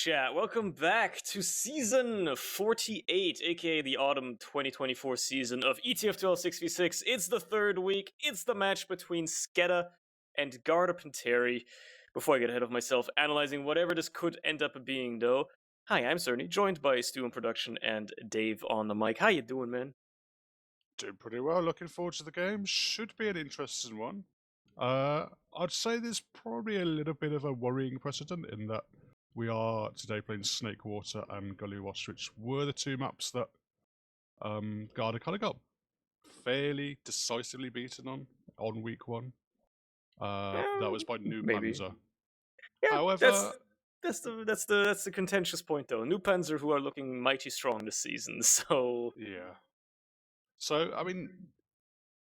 chat. Welcome back to season 48, aka the autumn 2024 season of ETF2L 6v6. It's the third week. It's the match between SKEDDA and Garda Panteri. Before I get ahead of myself, analyzing whatever this could end up being, though. Hi, I'm Cerny, joined by Stu in production and Dave on the mic. How you doing, man? Doing pretty well. Looking forward to the game. Should be an interesting one. I'd say there's probably a little bit of a worrying precedent in that we are today playing Snakewater and Gullywash, which were the two maps that Garda kind of got fairly decisively beaten on week one. That was by New Maybe. Panzer. Yeah, However, that's the contentious point, though. New Panzer, who are looking mighty strong this season, so yeah. So I mean,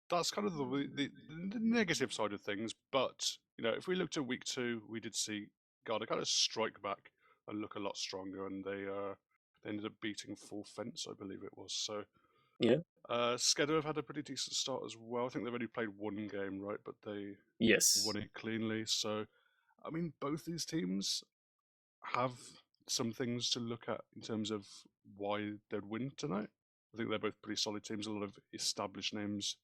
that's kind of the negative side of things. But you know, if we looked at week two, we did see Garda kind of strike back and look a lot stronger, and they ended up beating Full Fence, I believe it was. So yeah. SKEDDA have had a pretty decent start as well. I think they've only played one game, right? But they Yes. won it cleanly. So I mean, both these teams have some things to look at in terms of why they'd win tonight. I think they're both pretty solid teams, a lot of established names.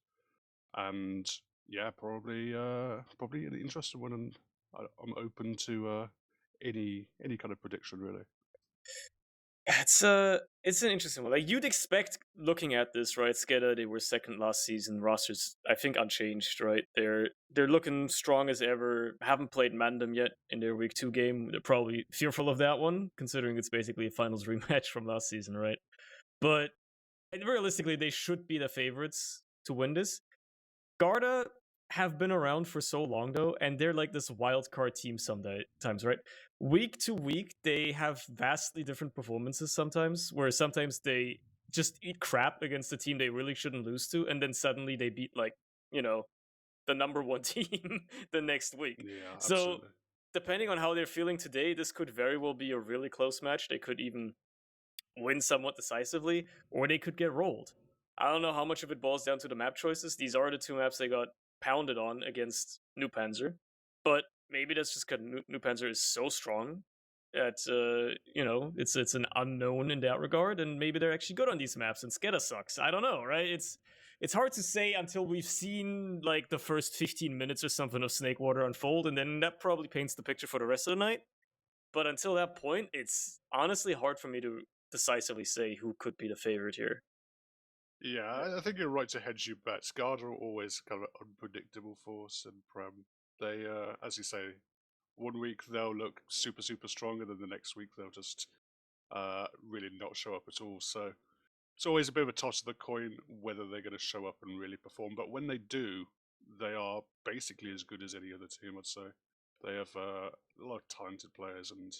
And yeah, probably an interesting one, and I'm open to any kind of prediction really. It's an interesting one. Like, you'd expect, looking at this, right? SKEDDA, they were second last season. Rosters, I think, unchanged, right? They're looking strong as ever. Haven't played Mandem yet in their week 2 game. They're probably fearful of that one, considering it's basically a finals rematch from last season, right? But realistically, they should be the favorites to win this. Garda have been around for so long, though, and they're like this wild card team sometimes, right? Week to week, they have vastly different performances sometimes, where sometimes they just eat crap against a team they really shouldn't lose to, and then suddenly they beat, like, the number one team the next week. Yeah, So, absolutely. depending on how they're feeling today, this could very well be a really close match. They could even win somewhat decisively, or they could get rolled. I don't know how much of it boils down to the map choices. These are the two maps they got pounded on against New Panzer, but maybe that's just because New Panzer is so strong that it's an unknown in that regard, and maybe they're actually good on these maps. And SKEDDA sucks. I don't know, right? It's hard to say until we've seen like the first 15 minutes or something of Snakewater unfold, and then that probably paints the picture for the rest of the night. But until that point, it's honestly hard for me to decisively say who could be the favorite here. Yeah, I think you're right to hedge your bets. Garda are always kind of an unpredictable force in Prem. They, as you say, one week they'll look super strong, and then the next week they'll just really not show up at all. So it's always a bit of a toss of the coin whether they're going to show up and really perform. But when they do, they are basically as good as any other team, I'd say. They have a lot of talented players and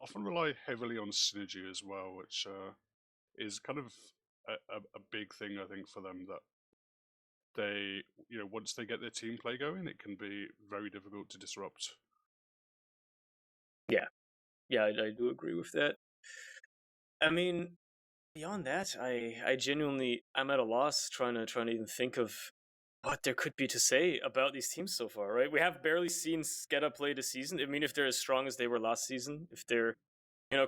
often rely heavily on synergy as well, which is kind of a big thing, I think, for them, that they, once they get their team play going, it can be very difficult to disrupt. Yeah, I do agree with that. I mean, beyond that, I genuinely I'm at a loss trying to even think of what there could be to say about these teams so far. Right, we have barely seen SKEDDA play this season. I mean, if they're as strong as they were last season, if they're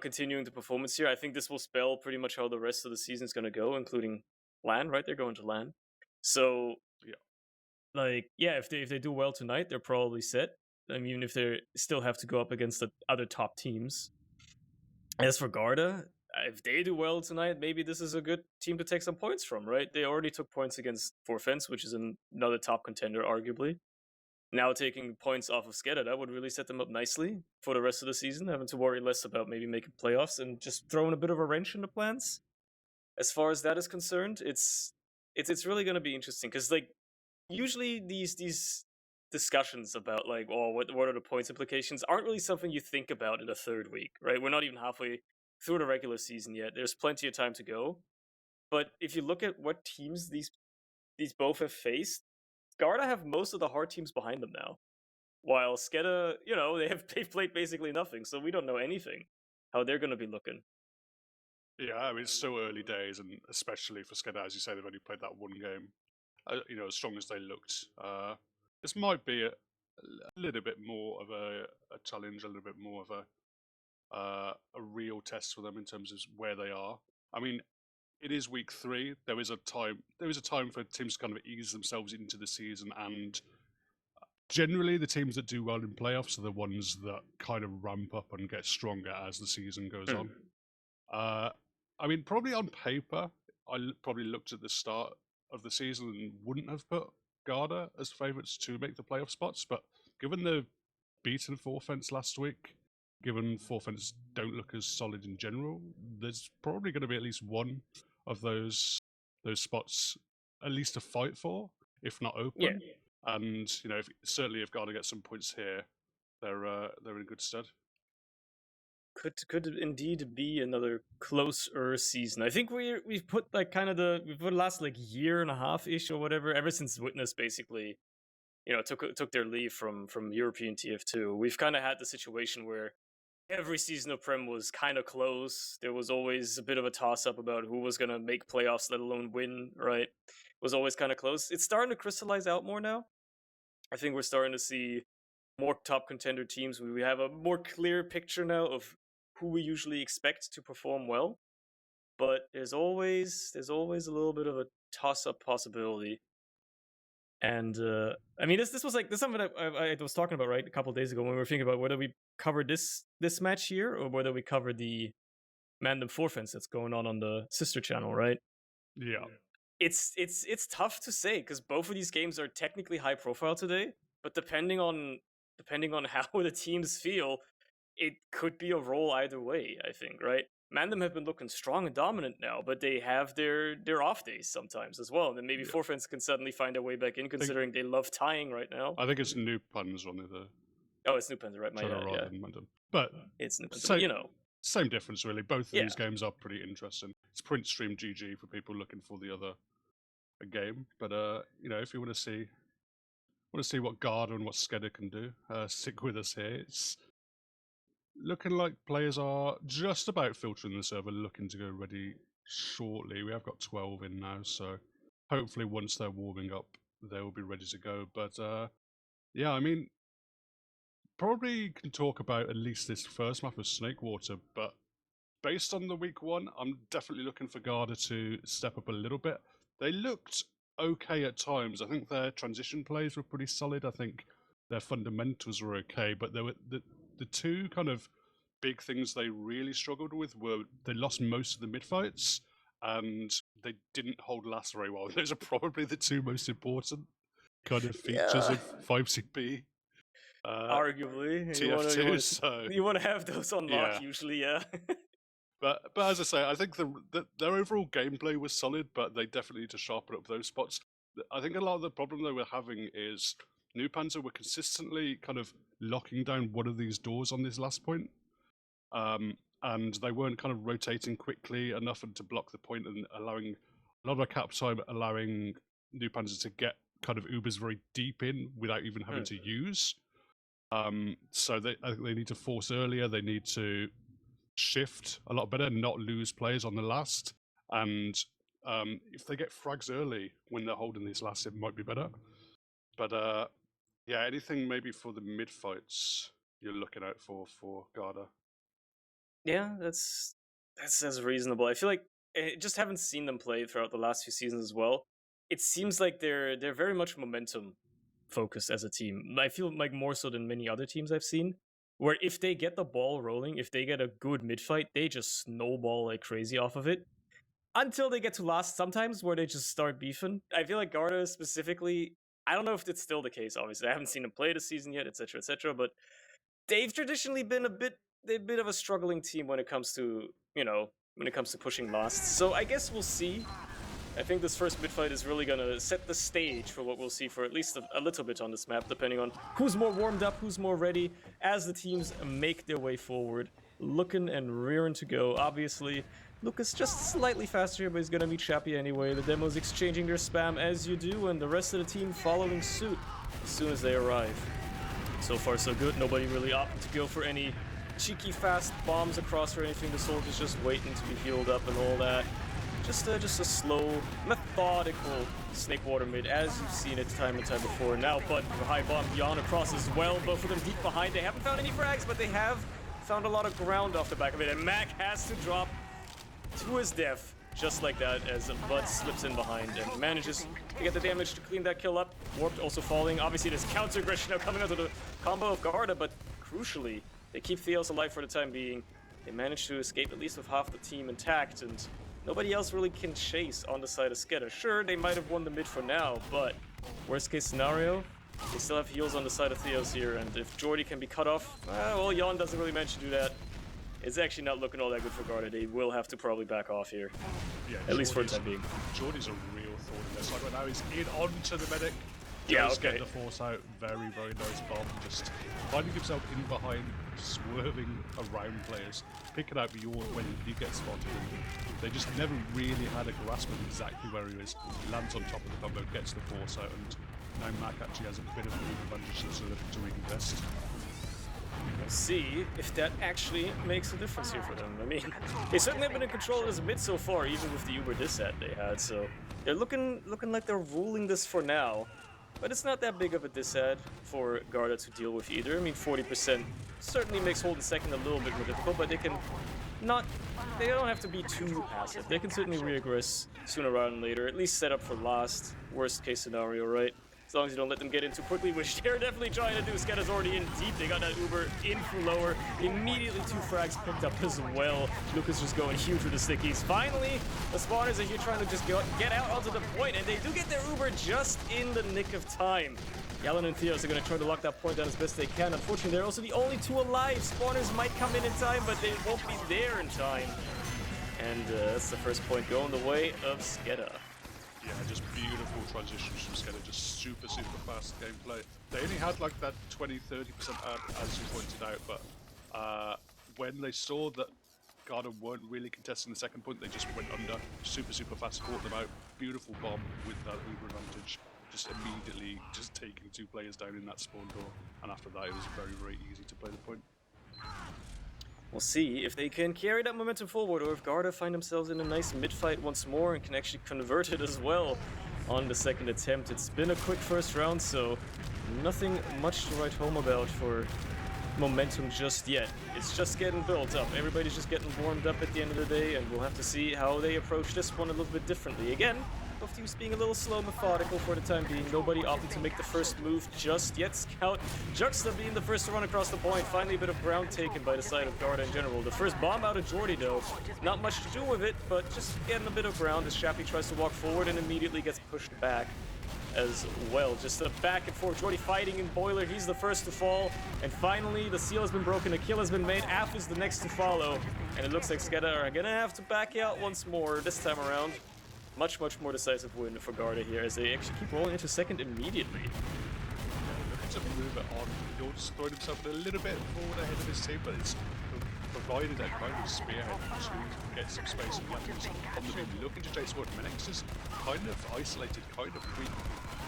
continuing the performance here, I think this will spell pretty much how the rest of the season is going to go, including LAN. Right, they're going to LAN, so if they do well tonight, they're probably set. I mean, even if they still have to go up against the other top teams. As for Garda, if they do well tonight, maybe this is a good team to take some points from, right? They already took points against Forfence, which is another top contender, arguably. Now taking points off of SKEDDA, that would really set them up nicely for the rest of the season, having to worry less about maybe making playoffs and just throwing a bit of a wrench in the plans. As far as that is concerned, it's really going to be interesting because, like, usually these discussions about, like, oh, what are the points implications aren't really something you think about in the third week, right? We're not even halfway through the regular season yet. There's plenty of time to go. But if you look at what teams these both have faced, Garda have most of the hard teams behind them now, while SKEDDA, they've played basically nothing, so we don't know anything how they're going to be looking. Yeah, I mean, it's still early days, and especially for SKEDDA, as you say, they've only played that one game. As strong as they looked, this might be a little bit more of a challenge, a little bit more of a real test for them in terms of where they are. I mean, it is week 3. There is a time for teams to kind of ease themselves into the season, and generally the teams that do well in playoffs are the ones that kind of ramp up and get stronger as the season goes on. I mean, probably on paper, probably looked at the start of the season and wouldn't have put Garda as favourites to make the playoff spots, but given the beaten Forfence last week, given Forfence don't look as solid in general, there's probably going to be at least one of those spots at least to fight for, if not open. Yeah. And certainly if Garda gets some points here, they're in good stead. Could indeed be another closer season. I think we've put like kind of we've put the last like year and a half ish or whatever, ever since Witness basically, took their leave from European TF2. We've kind of had the situation where every season of Prem was kind of close. There was always a bit of a toss up about who was gonna make playoffs, let alone win. Right? It was always kind of close. It's starting to crystallize out more now. I think we're starting to see more top contender teams. We have a more clear picture now of who we usually expect to perform well, but there's always a little bit of a toss-up possibility. And I mean, this was something that I was talking about right a couple of days ago when we were thinking about whether we cover this match here or whether we cover the Mandem Forfence that's going on the sister channel, right? Yeah. It's tough to say because both of these games are technically high profile today, but depending on how the teams feel, it could be a roll either way, I think, right? Mandem have been looking strong and dominant now, but they have their off days sometimes as well. And then maybe Forfence can suddenly find their way back in, considering they love tying right now. I think it's New Puns on the. Oh, it's New Puns, right? Yeah. But it's New Puns, same difference really. Both of these games are pretty interesting. It's print stream GG for people looking for the other game. But if you want to see what Garda and what SKEDDA can do, stick with us here. It's looking like players are just about filtering the server, looking to go ready shortly. We have got 12 in now, so hopefully once they're warming up, they will be ready to go. But I mean, probably can talk about at least this first map of Snakewater, but based on the week 1, I'm definitely looking for Garda to step up a little bit. They looked okay at times. I think their transition plays were pretty solid. I think their fundamentals were okay, but there were the two kind of big things they really struggled with were they lost most of the mid-fights and they didn't hold last very well. Those are probably the two most important kind of features of 5CP. Arguably. TF2, you want to have those on lock usually, yeah. But as I say, I think their overall gameplay was solid, but they definitely need to sharpen up those spots. I think a lot of the problem they were having is New Panzer were consistently kind of locking down one of these doors on this last point. And they weren't kind of rotating quickly enough to block the point and allowing a lot of cap time, allowing New Panzer to get kind of Ubers very deep in without even having to use. So I think they need to force earlier. They need to shift a lot better, not lose players on the last. And if they get frags early when they're holding these last, it might be better. But anything maybe for the mid fights you're looking out for Garda? Yeah, that's reasonable. I feel like I just haven't seen them play throughout the last few seasons as well. It seems like they're very much momentum focused as a team. I feel like more so than many other teams I've seen, where if they get the ball rolling, if they get a good mid fight, they just snowball like crazy off of it. Until they get to last sometimes where they just start beefing. I feel like Garda specifically, I don't know if it's still the case, obviously. I haven't seen them play this season yet, etc., but they've traditionally been a bit of a struggling team when it comes to, pushing last. So I guess we'll see. I think this first mid fight is really going to set the stage for what we'll see for at least a little bit on this map, depending on who's more warmed up, who's more ready, as the teams make their way forward, looking and rearing to go. Obviously, Lucas just slightly faster here, but he's going to meet Chappie anyway. The demo's exchanging their spam as you do, and the rest of the team following suit as soon as they arrive. So far, so good. Nobody really opting to go for any cheeky fast bombs across or anything. The soldier's just waiting to be healed up and all that. Just a slow, methodical Snakewater mid, as you've seen it time and time before. Now, but the high bomb beyond across as well. Both of them deep behind. They haven't found any frags, but they have found a lot of ground off the back of it, and Mac has to drop to his death just like that as Bud slips in behind and manages to get the damage to clean that kill up. Warped also falling. Obviously, there's counter aggression now coming out of the combo of Garda, but crucially, they keep Theos alive for the time being. They manage to escape at least with half the team intact, and nobody else really can chase on the side of SKEDDA. Sure, they might have won the mid for now, but worst case scenario, they still have heals on the side of Theos here, and if Jordy can be cut off, well, Jan doesn't really manage to do that. It's actually not looking all that good for Garda. They will have to probably back off here. Yeah, at least for the time being. Jordy's a real thorn in this. Like right now, he's in onto the medic. Yeah, Just okay. get the force out. Very, very nice bomb. Just finding himself in behind, swerving around players, picking out Bjorn when he gets spotted. And they just never really had a grasp of exactly where he is. He lands on top of the combo, gets the force out, and now Mac actually has a bit of an advantage, so looking to reinvest. We'll see if that actually makes a difference here for them. I mean, they certainly have been in control of this mid so far, even with the Uber disset they had, so they're looking like they're ruling this for now. But it's not that big of a disad for Garda to deal with either. I mean, 40% certainly makes holding second a little bit more difficult, but they don't have to be too passive. They can certainly re-aggress sooner rather than later, at least set up for last, worst case scenario, right? As long as you don't let them get in too quickly, which they're definitely trying to do. SKEDDA's already in deep. They got that Uber in from lower. Immediately 2 frags picked up as well. Lucas just going huge with the stickies. Finally, the spawners are here trying to just get out onto the point, and they do get their Uber just in the nick of time. Yellen and Theos are going to try to lock that point down as best they can. Unfortunately, they're also the only 2 alive. Spawners might come in time, but they won't be there in time. And that's the first point going the way of SKEDDA. Yeah, just beautiful transitions from SKEDDA, just super, super fast gameplay. They only had like that 20-30% ad, as you pointed out, but when they saw that Garda weren't really contesting the second point, they just went under, super, super fast, caught them out. Beautiful bomb with that Uber advantage, just immediately just taking 2 players down in that spawn door, and after that it was very, very easy to play the point. We'll see if they can carry that momentum forward, or if Garda find themselves in a nice mid-fight once more and can actually convert it as well on the second attempt. It's been a quick first round, so nothing much to write home about for momentum just yet. It's just getting built up. Everybody's just getting warmed up at the end of the day, and we'll have to see how they approach this one a little bit differently. Again, both teams being a little slow, methodical for the time being. Nobody opting to make the first move just yet. Scout Juxta being the first to run across the point. Finally, a bit of ground taken by the side of Garda in general. The first bomb out of Jordy, though. Not much to do with it, but just getting a bit of ground as Shappy tries to walk forward and immediately gets pushed back as well. Just a back and forth. Jordy fighting in Boiler. He's the first to fall. And finally, the seal has been broken. A kill has been made. Af is the next to follow. And it looks like SKEDDA are going to have to back out once more this time around. Much, much more decisive win for Garda here as they actually keep rolling into second immediately. Looking to move it on. He'll just throw himself a little bit forward ahead of his team, but it's provided that kind of spearhead to get some space and weapons on the move. Looking to chase forward. Menix is kind of isolated, kind of weak.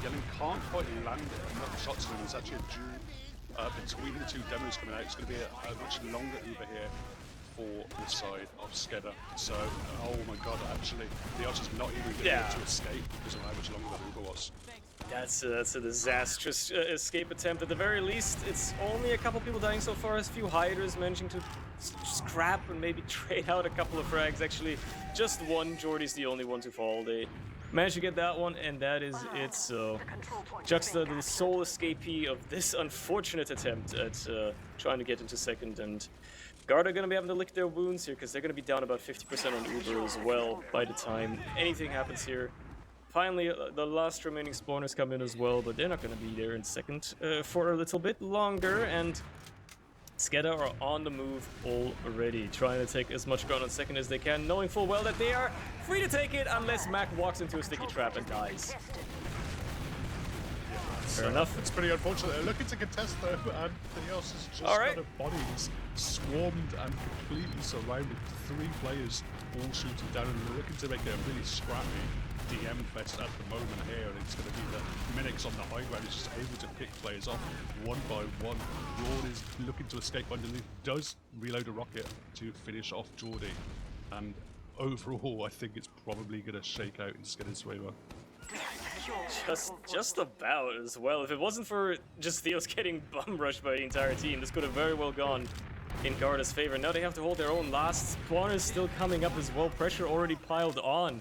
Yellen can't quite land enough shots on him. There's actually a duel between the 2 demos coming out. It's going to be a much longer Uber here for the side of SKEDDA. So, oh my god, actually, the Archer's not even going to be able to escape because of how much longer that Uber was. That's a disastrous escape attempt. At the very least, it's only a couple people dying so far. A few hiders managing to scrap and maybe trade out a couple of frags. Actually, just one. Jordy's the only one to fall. They managed to get that one, and that is it. So, Juxta, the sole escapee of this unfortunate attempt at trying to get into second, and Garda are going to be having to lick their wounds here because they're going to be down about 50% on Uber as well by the time anything happens here. Finally, the last remaining spawners come in as well, but they're not going to be there in second for a little bit longer, and SKEDDA are on the move already, trying to take as much ground on second as they can, knowing full well that they are free to take it unless Mac walks into a sticky trap and dies. Fair enough. It's pretty unfortunate. They're looking to contest though, and Theos has just got a bodies swarmed and completely surrounded. 3 players all shooting down, and they're looking to make it a really scrappy DM fest at the moment here, and it's going to be the Minix on the high ground is just able to pick players off one by one. Jordy is looking to escape underneath, does reload a rocket to finish off Jordy, and overall I think it's probably going to shake out in SKEDDA's favor. Just about as well. If it wasn't for just Theos getting bum rushed by the entire team, this could have very well gone in Garda's favor. Now they have to hold their own. Last spawn is still coming up as well. Pressure already piled on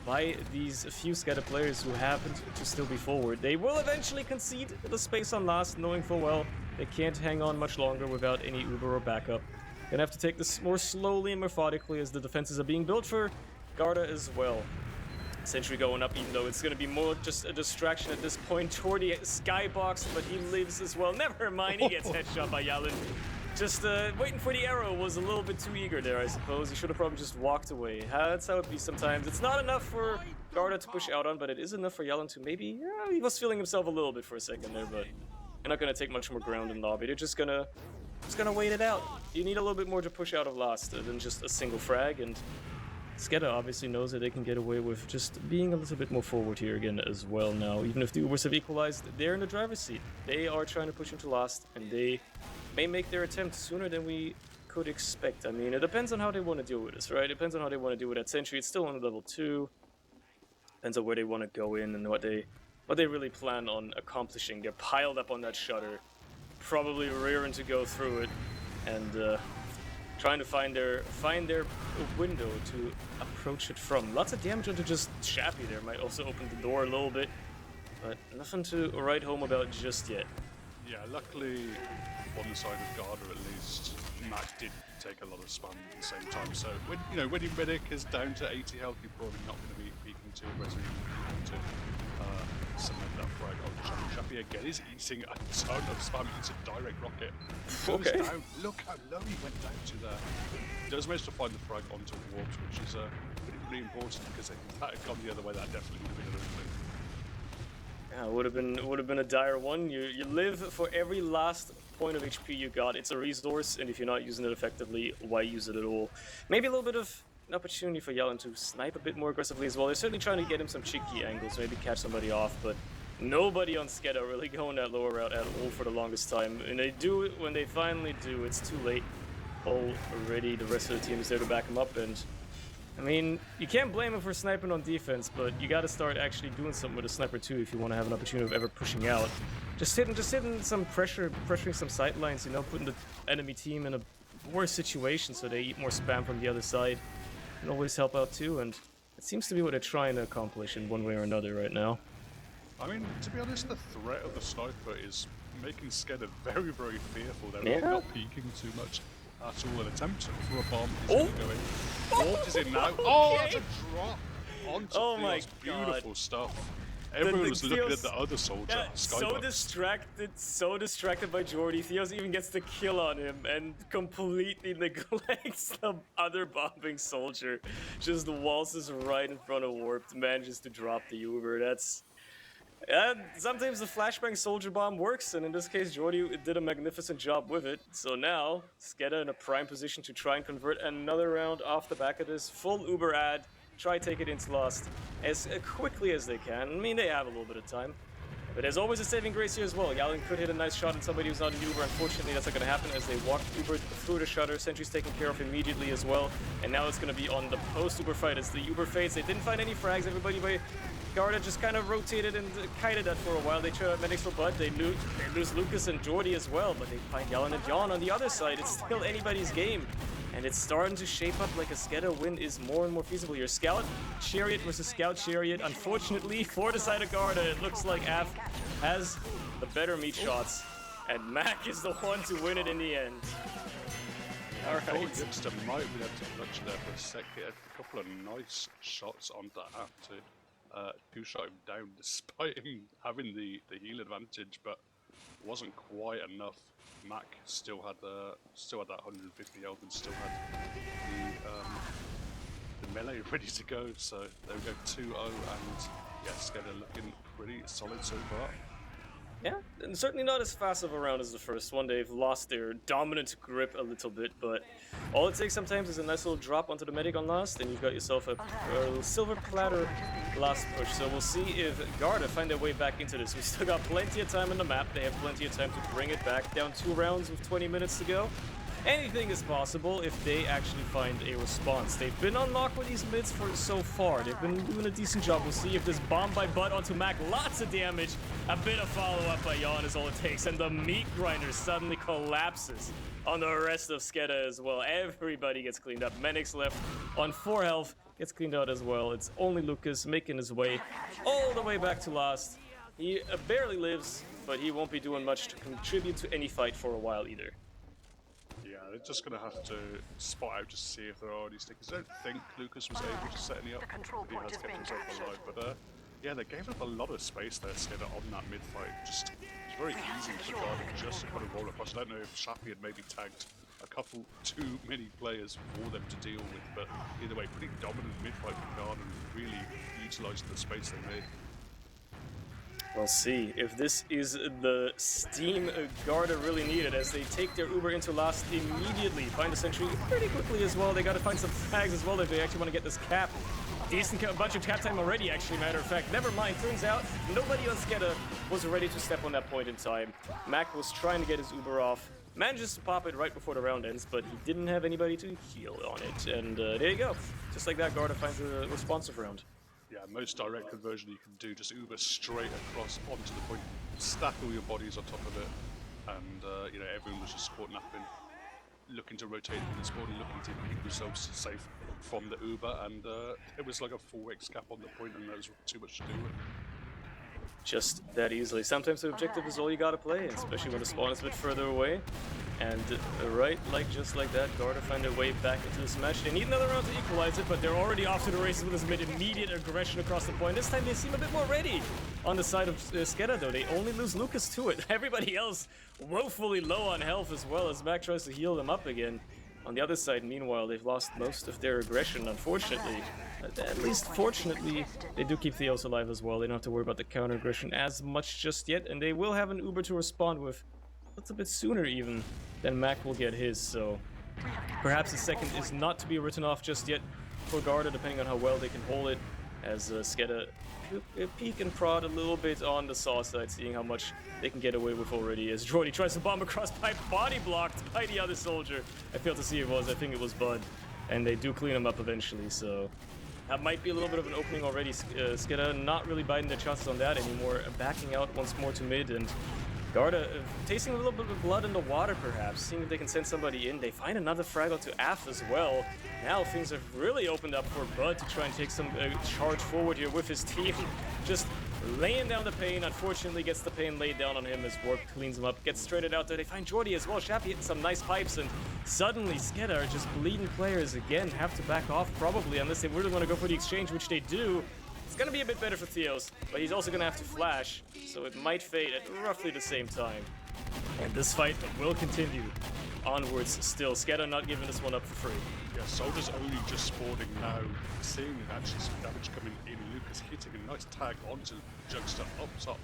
by these few SKEDDA players who happen to still be forward. They will eventually concede the space on last, knowing full well they can't hang on much longer without any Uber or backup. Gonna have to take this more slowly and methodically as the defenses are being built for Garda as well. Sentry going up, even though it's gonna be more just a distraction at this point. Jordy skyboxed, but he lives as well. Never mind, he gets headshot by Yalin. Just waiting for the arrow was a little bit too eager there, I suppose. He should have probably just walked away. That's how it be sometimes. It's not enough for Garda to push out on, but it is enough for Yalin to maybe... he was feeling himself a little bit for a second there, but they're not going to take much more ground in lobby. They're just gonna wait it out. You need a little bit more to push out of last than just a single frag, and SKEDDA obviously knows that they can get away with just being a little bit more forward here again as well now. Even if the Ubers have equalized, they're in the driver's seat. They are trying to push into last, and they may make their attempt sooner than we could expect. I mean, it depends on how they want to deal with this, right? It depends on how they want to deal with that Sentry. It's still on level 2. Depends on where they want to go in and what they really plan on accomplishing. They're piled up on that shutter, probably rearing to go through it, and trying to find their window to approach it from. Lots of damage onto just Shappy there. Might also open the door a little bit, but nothing to write home about just yet. Yeah, luckily on the side of Garda at least, Mac did take a lot of spam at the same time. So when your medic is down to 80 health, you're probably not going to be peeking too aggressively to cement that frag on Shappy again. Is eating a ton of spam. It's a direct rocket. Goes down. Look how low he went down to there. He does manage to find the frag onto warps, which is pretty important, because if that had gone the other way, that definitely would have been a little bit. Yeah, it would have been a dire one. You live for every last point of HP you got. It's a resource, and if you're not using it effectively, why use it at all? Maybe a little bit of an opportunity for Yalin to snipe a bit more aggressively as well. They're certainly trying to get him some cheeky angles, maybe catch somebody off, but nobody on SKEDDA really going that lower route at all for the longest time. And they do it when they finally do. It's too late already. The rest of the team is there to back him up, and I mean, you can't blame him for sniping on defense, but you got to start actually doing something with a sniper too if you want to have an opportunity of ever pushing out. Just hitting some pressuring some sight lines, you know, putting the enemy team in a worse situation so they eat more spam from the other side. Can always help out too, and it seems to be what they're trying to accomplish in one way or another right now. I mean, to be honest, the threat of the sniper is making SKEDDA very, very fearful. They're not peeking too much at all. An attempt for a bomb is going to go in. Warp is in now. Okay. Oh, that's a drop onto my beautiful stuff. Everyone was looking at the other soldier. So distracted by Jordy. Theos even gets the kill on him and completely neglects the other bombing soldier. Just waltzes right in front of Warped, manages to drop the Uber. That's... sometimes the flashbang soldier bomb works, and in this case, Jordy did a magnificent job with it. So now, SKEDDA in a prime position to try and convert another round off the back of this full Uber ad. Try take it into Lost as quickly as they can. I mean, they have a little bit of time. But there's always a saving grace here as well. Yalin could hit a nice shot on somebody who's not in Uber. Unfortunately, that's not going to happen as they walk Uber through the shutter. Sentry's taken care of immediately as well. And now it's going to be on the post-Uber fight as the Uber fades. They didn't find any frags. Everybody by Garda just kind of rotated and kited that for a while. They try out medics for Bud. They lose Lucas and Jordy as well. But they find Yalin and Jan on the other side. It's still anybody's game. And it's starting to shape up like a SKEDDA win is more and more feasible here. Scout Chariot versus Scout Chariot. Unfortunately, for the side of Garda, it looks like Af has the better meat shots. And Mac is the one to win it in the end. All right. I thought Gipster might be able to clutch there for a sec. He had a couple of nice shots on that Af too. Who shot him down despite him having the heal advantage, but wasn't quite enough. Mac still had that 150 health and still had the melee ready to go. So there we go, 2-0, and yeah, SKEDDA looking pretty solid so far. Yeah, and certainly not as fast of a round as the first one. They've lost their dominant grip a little bit, but all it takes sometimes is a nice little drop onto the medic on last, and you've got yourself a silver platter last push. So we'll see if Garda find their way back into this. We've still got plenty of time on the map. They have plenty of time to bring it back. Down 2 rounds with 20 minutes to go. anything is possible if they actually find a response. They've been on lock with these mids for so far. They've been doing a decent job. We'll see if this bomb by Bud onto Mac, lots of damage. A bit of follow-up by Yawn is all it takes, and the meat grinder suddenly collapses on the rest of SKEDDA as well. Everybody gets cleaned up. Menix left on 4 health, gets cleaned out as well. It's only Lucas making his way all the way back to last. He barely lives, but he won't be doing much to contribute to any fight for a while either. Yeah, they're just going to have to spot out to see if there are any stickers. I don't think Lucas was able to set any up. He has kept himself alive, but yeah, they gave up a lot of space there, SKEDDA, on that mid fight. Just it's very easy for Garda just to kind of roll across. I don't know if Shappy had maybe tagged a couple too many players for them to deal with, but either way, pretty dominant mid fight for Garda and really utilised the space they made. We'll see if this is the steam Garda really needed as they take their Uber into last immediately. Find a sentry pretty quickly as well. They got to find some tags as well if they actually want to get this cap. Decent bunch of cap time already, actually, matter of fact. Never mind, turns out nobody on SKEDDA was ready to step on that point in time. Mac was trying to get his Uber off. Manages to pop it right before the round ends, but he didn't have anybody to heal on it. And there you go. Just like that, Garda finds a responsive round. Yeah, most direct conversion you can do, just Uber straight across onto the point, stack all your bodies on top of it, and you know, everyone was just caught napping, looking to rotate in the squad and looking to keep themselves safe from the Uber, and it was like a 4x cap on the point, and there was too much to do with it. Just that easily. Sometimes the objective is all you gotta play, especially when the spawn is a bit further away. And just like that, Garda find their way back into this match. They need another round to equalize it, but they're already off to the races with this immediate aggression across the point. This time they seem a bit more ready. On the side of SKEDDA though, they only lose Lucas to it. Everybody else woefully low on health as well as Mac tries to heal them up again. On the other side, meanwhile, they've lost most of their aggression, unfortunately. At least, fortunately, they do keep Theos alive as well. They don't have to worry about the counter-aggression as much just yet, and they will have an Uber to respond with. That's a bit sooner, even, than Mac will get his, so... Perhaps the second is not to be written off just yet for Garda, depending on how well they can hold it, as SKEDDA peek and prod a little bit on the Saw side, seeing how much they can get away with already, as Jordy tries to bomb across pipe, body blocked by the other soldier. I failed to see who it was. I think it was Bud, and they do clean him up eventually, so that might be a little bit of an opening already. SKEDDA not really biting their chances on that anymore, backing out once more to mid, and Garda tasting a little bit of blood in the water, perhaps, seeing if they can send somebody in. They find another fraggle to Af as well. Now things have really opened up for Bud to try and take some charge forward here with his team. Just laying down the pain. Unfortunately, gets the pain laid down on him as Warp cleans him up. Gets straighted out there. They find Jordy as well. Shappy hitting some nice pipes, and suddenly SKEDDA are just bleeding players again. Have to back off probably, unless they really want to go for the exchange, which they do. It's going to be a bit better for Theos, but he's also going to have to flash, so it might fade at roughly the same time. And this fight will continue onwards still. SKEDDA not giving this one up for free. Yeah, Soldier's only just spawning now, seeing actually some damage coming in. Lucas hitting a nice tag onto Jugster up top.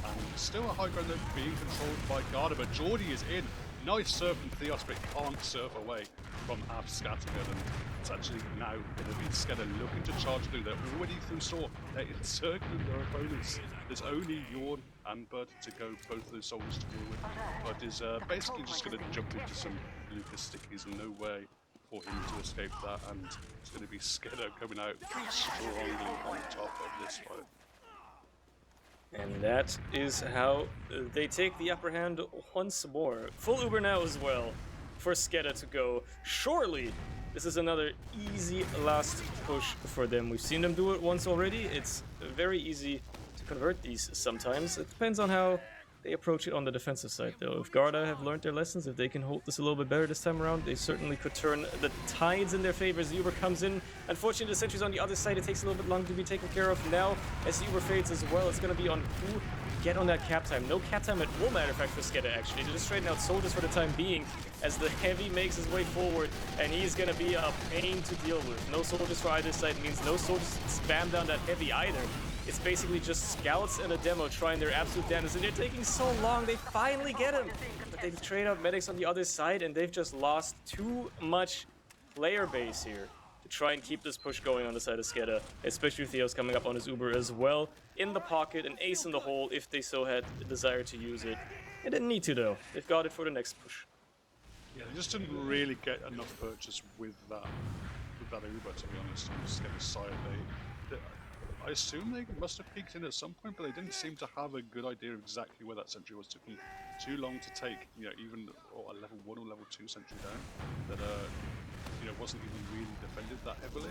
And still a high ground though being controlled by Garda, but Jordy is in. Nice surf from Theos, but can't surf away from Av Scattergun, and it's actually now going to be SKEDDA looking to charge through. They're already through Saw. They're encircling their opponents. There's only Yawn and Bud to go, both of those soldiers to deal with. Bud is basically just going to jump into some Lucas stickies, no way for him to escape that, and it's going to be SKEDDA coming out strongly on top of this fight. And that is how they take the upper hand once more. Full Uber now as well for SKEDDA to go. Surely, this is another easy last push for them. We've seen them do it once already. It's very easy to convert these sometimes. It depends on how they approach it on the defensive side, though. If Garda have learned their lessons, if they can hold this a little bit better this time around, they certainly could turn the tides in their favor as the Uber comes in. Unfortunately, the sentry's on the other side. It takes a little bit longer to be taken care of. Now, as the Uber fades as well, it's going to be on who get on that cap time. No cap time at all, matter of fact, for SKEDDA, actually. They're just straightening out soldiers for the time being as the heavy makes his way forward, and he's going to be a pain to deal with. No soldiers for either side means no soldiers spam down that heavy either. It's basically just scouts and a demo trying their absolute damnedest, and they're taking so long. They finally get him, but they've traded out medics on the other side, and they've just lost too much player base here to try and keep this push going on the side of SKEDDA, especially with Theos coming up on his Uber as well. In the pocket, an ace in the hole if they so had the desire to use it. They didn't need to, though. They've got it for the next push. Yeah, they just didn't really get enough purchase with that Uber, to be honest. On the SKEDDA side, I assume they must have peeked in at some point, but they didn't seem to have a good idea of exactly where that sentry was. Took them too long to take, even a level 1 or level 2 sentry down that wasn't even really defended that heavily,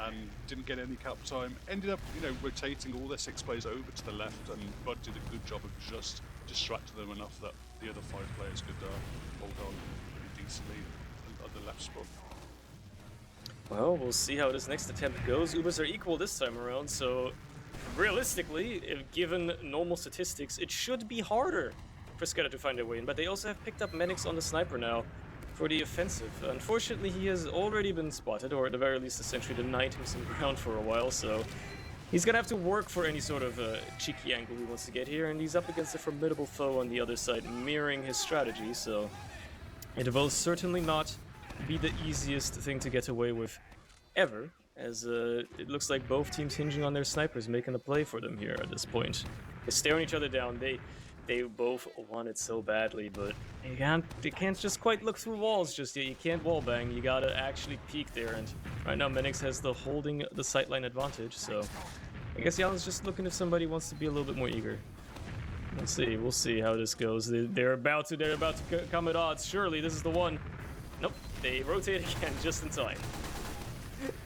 and didn't get any cap time. Ended up, rotating all their 6 players over to the left, and Bud did a good job of just distracting them enough that the other 5 players could hold on pretty decently at the left spot. Well, we'll see how this next attempt goes. Ubers are equal this time around, so realistically, if given normal statistics, it should be harder for SKEDDA to find their way in. But they also have picked up medics on the sniper now for the offensive. Unfortunately, he has already been spotted, or at the very least the sentry denied him some ground for a while, so he's gonna have to work for any sort of cheeky angle he wants to get here, and he's up against a formidable foe on the other side, mirroring his strategy, so it will certainly not be the easiest thing to get away with ever, as it looks like both teams hinging on their snipers, making a play for them here at this point. They're staring each other down. They both want it so badly, but they can't just quite look through walls just yet. You can't wall bang. You gotta actually peek there, and right now Menix has the holding the sightline advantage, so I guess Yalen's just looking if somebody wants to be a little bit more eager. We'll see how this goes. They're about to come at odds. Surely this is the one. Nope, they rotate again just in time.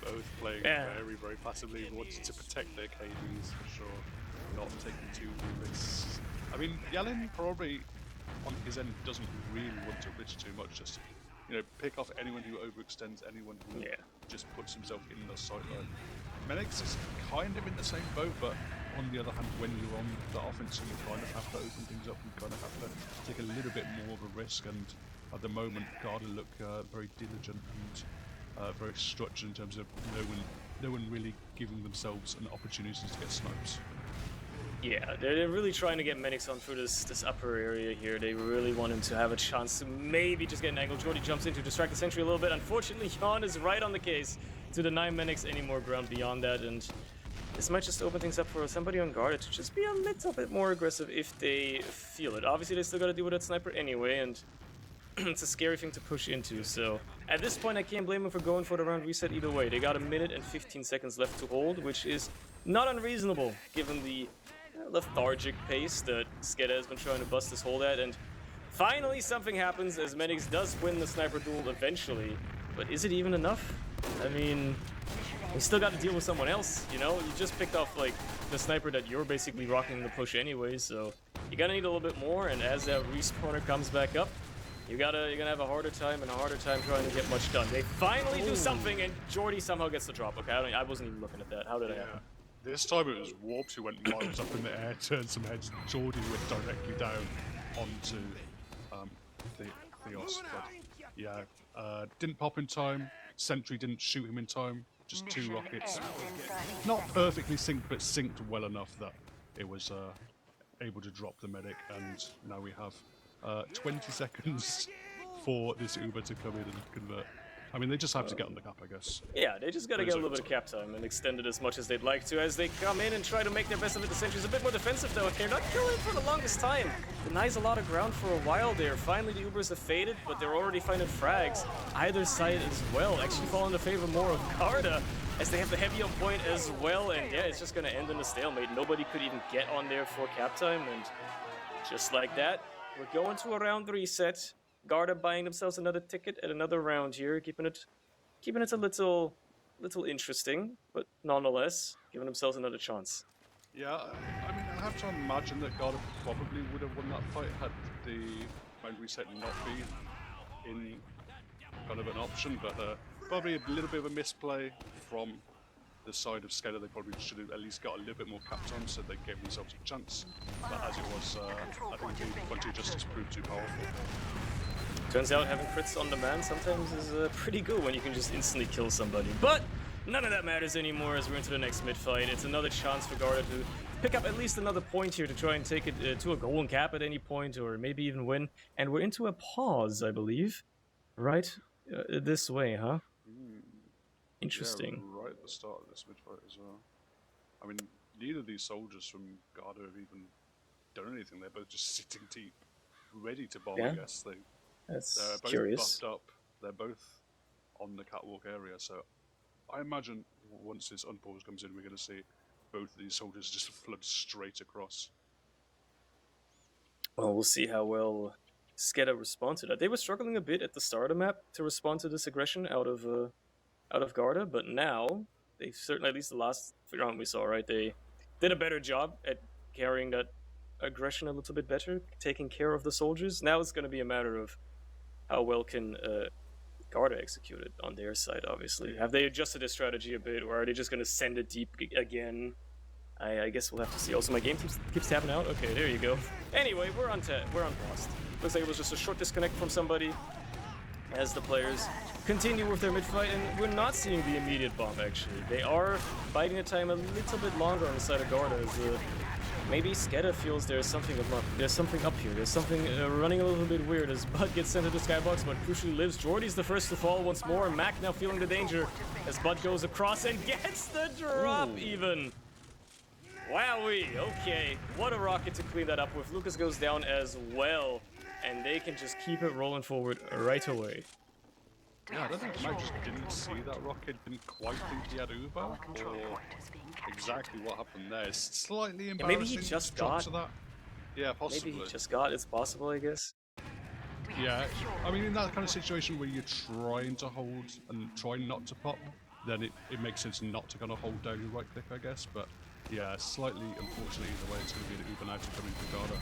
Both playing very, very passively, wanting to protect their KDs for sure, not taking too many risks. I mean, Yalen probably on his end doesn't really want to risk too much, just pick off anyone who overextends, anyone who just puts himself in the sideline. Menix is kind of in the same boat, but on the other hand, when you're on the offense, you kind of have to open things up and kind of have to take a little bit more of a risk, and at the moment, Garda look very diligent and very structured in terms of no one really giving themselves an opportunity to get snipes. Yeah, they're really trying to get Menix on through this upper area here. They really want him to have a chance to maybe just get an angle. Jordy jumps in to distract the sentry a little bit. Unfortunately, Jan is right on the case to deny Menix any more ground beyond that, and this might just open things up for somebody on Garda to just be a little bit more aggressive if they feel it. Obviously, they still got to deal with that sniper anyway, and it's a scary thing to push into, so at this point I can't blame them for going for the round reset either way. They got 1 minute and 15 seconds left to hold, which is not unreasonable given the lethargic pace that SKEDDA has been trying to bust this hold at, and finally something happens as Menix does win the sniper duel eventually, but is it even enough? I mean, we still got to deal with someone else, you just picked off like the sniper that you're basically rocking the push anyway, so you're gonna need a little bit more, and as that respawner comes back up, you're gonna have a harder time trying to get much done. They finally do something, and Jordy somehow gets the drop. Okay, I wasn't even looking at that. How did it happen? This time it was Warped who went miles up in the air, turned some heads, and Jordy went directly down onto Theos. But didn't pop in time. Sentry didn't shoot him in time. Just 2 rockets. Not perfectly synced, but synced well enough that it was able to drop the medic, and now we have 20 seconds for this Uber to come in and convert. I mean, they just have to get on the cap, I guess. Yeah, they just gotta get a little bit of cap time and extend it as much as they'd like to as they come in and try to make their best of it. The sentry's a bit more defensive though, and they're not killing for the longest time. Denies a lot of ground for a while there. Finally, the Ubers have faded, but they're already finding frags. Either side as well, actually fall into favor more of Garda, as they have the heavy on point as well, and yeah, it's just gonna end in a stalemate. Nobody could even get on there for cap time, and just like that, we're going to a round reset. Garda buying themselves another ticket at another round here, keeping it a little interesting, but nonetheless giving themselves another chance. Yeah, I mean, I have to imagine that Garda probably would have won that fight had the round reset not been in kind of an option, but probably a little bit of a misplay from the side of SKEDDA. They probably should have at least got a little bit more cap time, so they gave themselves a chance. But as it was, I think the Frontier Justice proved too powerful. Turns out having crits on demand sometimes is pretty good when you can just instantly kill somebody. But none of that matters anymore as we're into the next mid-fight. It's another chance for Garda to pick up at least another point here to try and take it to a golden cap at any point, or maybe even win. And we're into a pause, I believe. Right? This way, huh? Interesting. Yeah, right at the start of this mid-fight as well. I mean, neither of these soldiers from Garda have even done anything. They're both just sitting deep, ready to bomb, I guess. That's They're both curious. buffed up. They're both on the catwalk area, so I imagine once this unpause comes in, we're going to see both of these soldiers just flood straight across. Well, we'll see how well SKEDDA respond to that. They were struggling a bit at the start of the map to respond to this aggression out of Garda, but now they've certainly, at least the last round we saw, right? They did a better job at carrying that aggression a little bit better, taking care of the soldiers. Now it's going to be a matter of how well can Garda execute it on their side, obviously. Have they adjusted their strategy a bit, or are they just going to send it deep again? I guess we'll have to see. Also, my game keeps tapping out. Okay, there you go. Anyway, we're on pause. Looks like it was just a short disconnect from somebody as the players continue with their mid-fight, and we're not seeing the immediate bomb, actually. They are biding the time a little bit longer on the side of Garda, as maybe SKEDDA feels there's something up here. There's something running a little bit weird as Bud gets sent to the skybox, but crucially lives. Jordy's the first to fall once more, and Mac now feeling the danger as Bud goes across and gets the drop. Ooh. Even. Wowee, okay. What a rocket to clean that up with. Lucas goes down as well, and they can just keep it rolling forward right away. Yeah, I don't think Mac just didn't see that rocket, didn't quite think he had Uber, or exactly what happened there. It's slightly embarrassing. Maybe he just got to that. Yeah, possibly. Maybe he just got. It's possible, I guess. Yeah, I mean, in that kind of situation where you're trying to hold and trying not to pop, then it makes sense not to kind of hold down your right click, I guess, but yeah, slightly, unfortunately, either way, it's going to be an Uber now to come into Garda.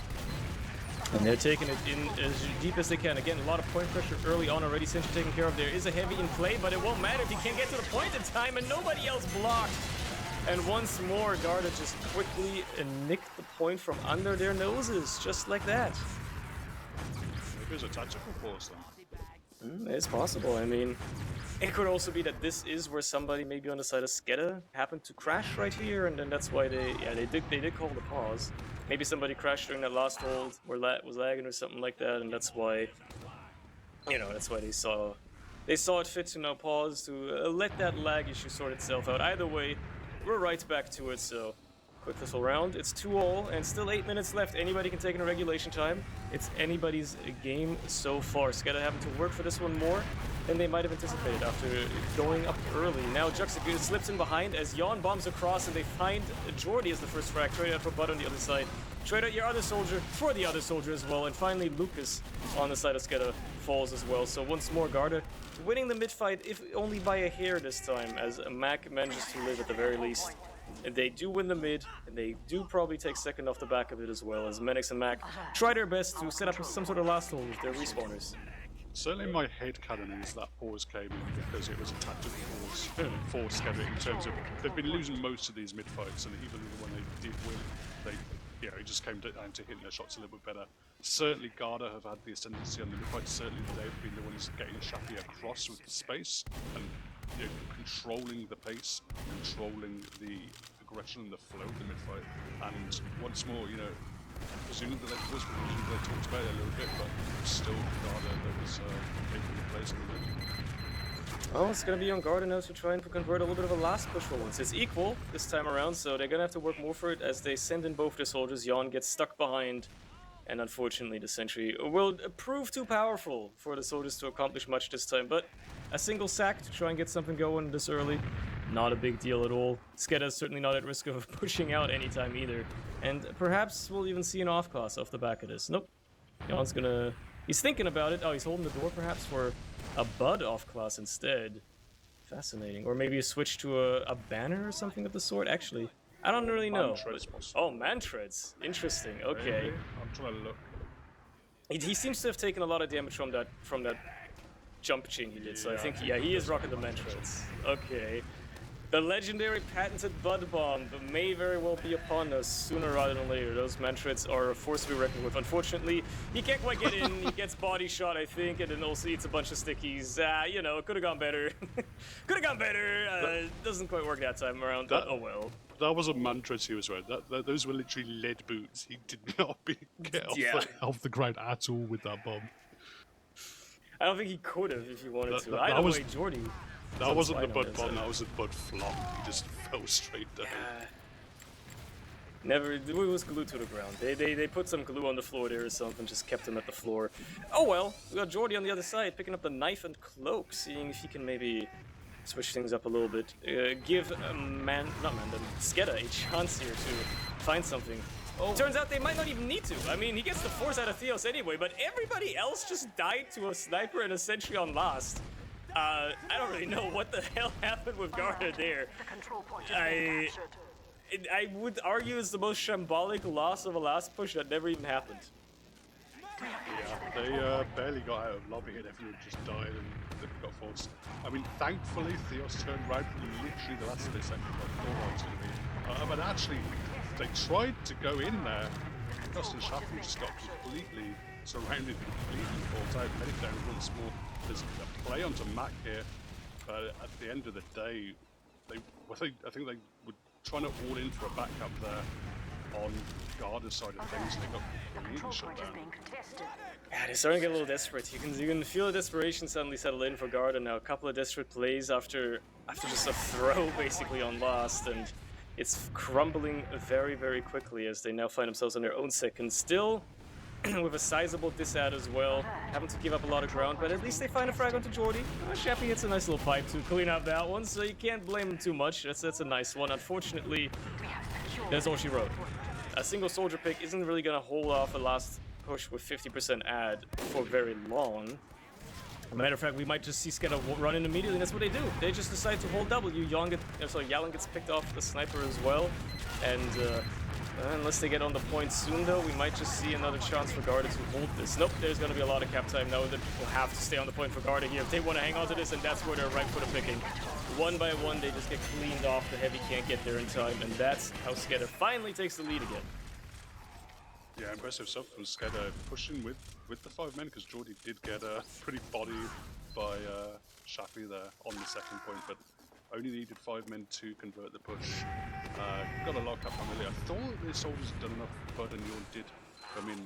And they're taking it in as deep as they can. Again, a lot of point pressure early on already. Sentry taken care of. There is a heavy in play, but it won't matter if he can't get to the point in time, and nobody else blocked. And once more, Garda just quickly nicked the point from under their noses, just like that. Maybe it was a tactical force then. It's possible. I mean, it could also be that this is where somebody maybe on the side of SKEDDA happened to crash right here, and then that's why they did call the pause. Maybe somebody crashed during that last hold, or was lagging or something like that, and that's why, that's why they saw it fit to now pause to let that lag issue sort itself out. Either way, we're right back to it. So quick whistle round. It's 2-all, and still 8 minutes left. Anybody can take in a regulation time. It's anybody's game so far. SKEDDA having to work for this one more than they might have anticipated after going up early. Now Juxtapoz slips in behind as Jan bombs across, and they find Jordy as the first frag. Trade out for Bud on the other side. Trade out your other soldier for the other soldier as well. And finally Lucas on the side of SKEDDA falls as well. So once more Garda winning the mid-fight, if only by a hair this time, as Mac manages to live at the very least. And they do win the mid, and they do probably take second off the back of it as well, as Menix and Mac try their best to set up some sort of last hold with their respawners. Certainly my headcanon is that pause came in because it was a tactical pause for SKEDDA in terms of they've been losing most of these mid-fights, and even when they did win, it just came down to hitting their shots a little bit better. Certainly Garda have had the ascendancy on the mid-fight. Certainly they've been the ones getting Shappy across with the space and controlling the pace, controlling the aggression and the flow of the mid-fight. And once more, presuming that they talked about it a little bit, but still Garda that was taking the place in the mid. Well, it's going to be on Garda now to try and convert a little bit of a last push for once. It's equal this time around, so they're going to have to work more for it as they send in both their soldiers. Jan gets stuck behind, and unfortunately the sentry will prove too powerful for the soldiers to accomplish much this time. But a single sack to try and get something going this early, not a big deal at all. SKEDDA is certainly not at risk of pushing out anytime either. And perhaps we'll even see an off-class off the back of this. Nope. Jan's gonna... He's thinking about it. Oh, he's holding the door perhaps for a Bud off-class instead. Fascinating. Or maybe a switch to a banner or something of the sort. Actually, I don't really know. Oh, man-treads. Interesting. Okay. Maybe. I'm trying to look. He seems to have taken a lot of damage from that jump chain he did. So I think, yeah, he is rocking the man-treads. Okay. The legendary patented Bud Bomb may very well be upon us sooner rather than later. Those man-treads are a force to be reckoned with. Unfortunately, he can't quite get in. He gets body shot, I think, and then also eats a bunch of stickies. It could have gone better. Could have gone better. Doesn't quite work that time around. Oh well. That was a mantra he was wearing. Those were literally lead boots. He did not get off the ground at all with that bomb. I don't think he could have if he wanted to. Either way, Jordy. That wasn't the Bud bomb, that was the Bud flop. He just fell straight down. Never, it was glued to the ground. They put some glue on the floor there or something, just kept him at the floor. Oh well, we got Jordy on the other side, picking up the knife and cloak, seeing if he can maybe switch things up a little bit. Give SKEDDA a chance here to find something. Oh. Turns out they might not even need to. I mean, he gets the force out of Theos anyway, but everybody else just died to a sniper and a sentry on last. I don't really know what the hell happened with Garda there. I would argue it's the most shambolic loss of a last push that never even happened. Yeah, they barely got out of lobby and everyone just died and they got forced. I mean, thankfully, Theos turned around literally the last of their second thought I was going to be. But actually, they tried to go in there. Theos and Shafi just got completely surrounded, completely caught out, headed down once more. There's a play onto Mac here, but at the end of the day, I think they were trying to all in for a backup there on Garda's side of things. They got completely shut down. Yeah, they're starting to get a little desperate. You can feel the desperation suddenly settle in for Garda now. A couple of desperate plays after just a throw basically on last, and it's crumbling very, very quickly as they now find themselves on their own second. Still with a sizable disad as well, having to give up a lot of ground, but at least they find a frag onto Jordy. Shafi hits a nice little pipe to clean up that one, so you can't blame him too much. That's a nice one. Unfortunately, that's all she wrote. A single soldier pick isn't really going to hold off a last push with 50% ad for very long. As a matter of fact, we might just see SKEDDA run in immediately, and that's what they do. They just decide to hold W. Yalan gets picked off the sniper as well, and unless they get on the point soon, though, we might just see another chance for Garda to hold this. Nope, there's going to be a lot of cap time now that will have to stay on the point for Garda here if they want to hang on to this, and that's where they're right footer picking. One by one, they just get cleaned off. The heavy can't get there in time, and that's how SKEDDA finally takes the lead again. Yeah, impressive stuff from SKEDDA pushing with the 5 men, because Jordy did get pretty bodied by Shafi there on the second point, but only needed 5 men to convert the push. Got a lot of cap early. I thought the soldiers had done enough. Bud and Yawn did come in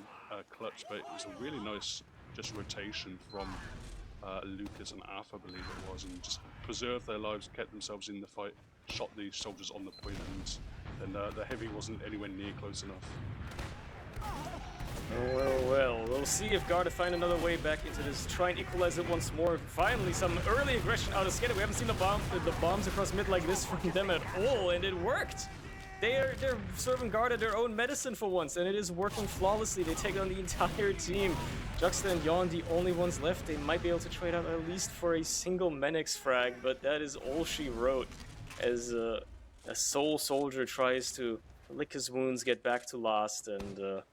clutch, but it was a really nice just rotation from Lucas and Arf, I believe it was, and just preserved their lives, kept themselves in the fight, shot the soldiers on the point, and then the heavy wasn't anywhere near close enough. Well, we'll see if Garda find another way back into this. Try and equalize it once more. Finally, some early aggression out of SKEDDA. We haven't seen the bombs across mid like this from them at all, and it worked. They're serving Garda their own medicine for once, and it is working flawlessly. They take on the entire team. Juxta and Yawn, the only ones left. They might be able to trade out at least for a single Menix frag, but that is all she wrote as a Soul Soldier tries to lick his wounds, get back to last, and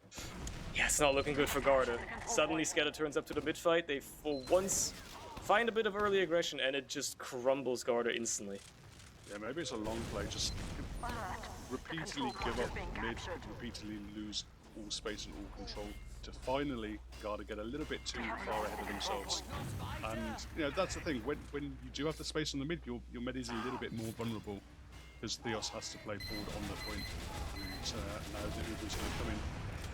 yeah, it's not looking good for Garda. Suddenly, SKEDDA turns up to the mid-fight. They, for once, find a bit of early aggression, and it just crumbles Garda instantly. Yeah, maybe it's a long play. Just repeatedly give up mid, repeatedly lose all space and all control to finally Garda get a little bit too far ahead of themselves. And you know, that's the thing. When you do have the space on the mid, your mid is a little bit more vulnerable because Theos has to play forward on the point. And now the Uber's going to come in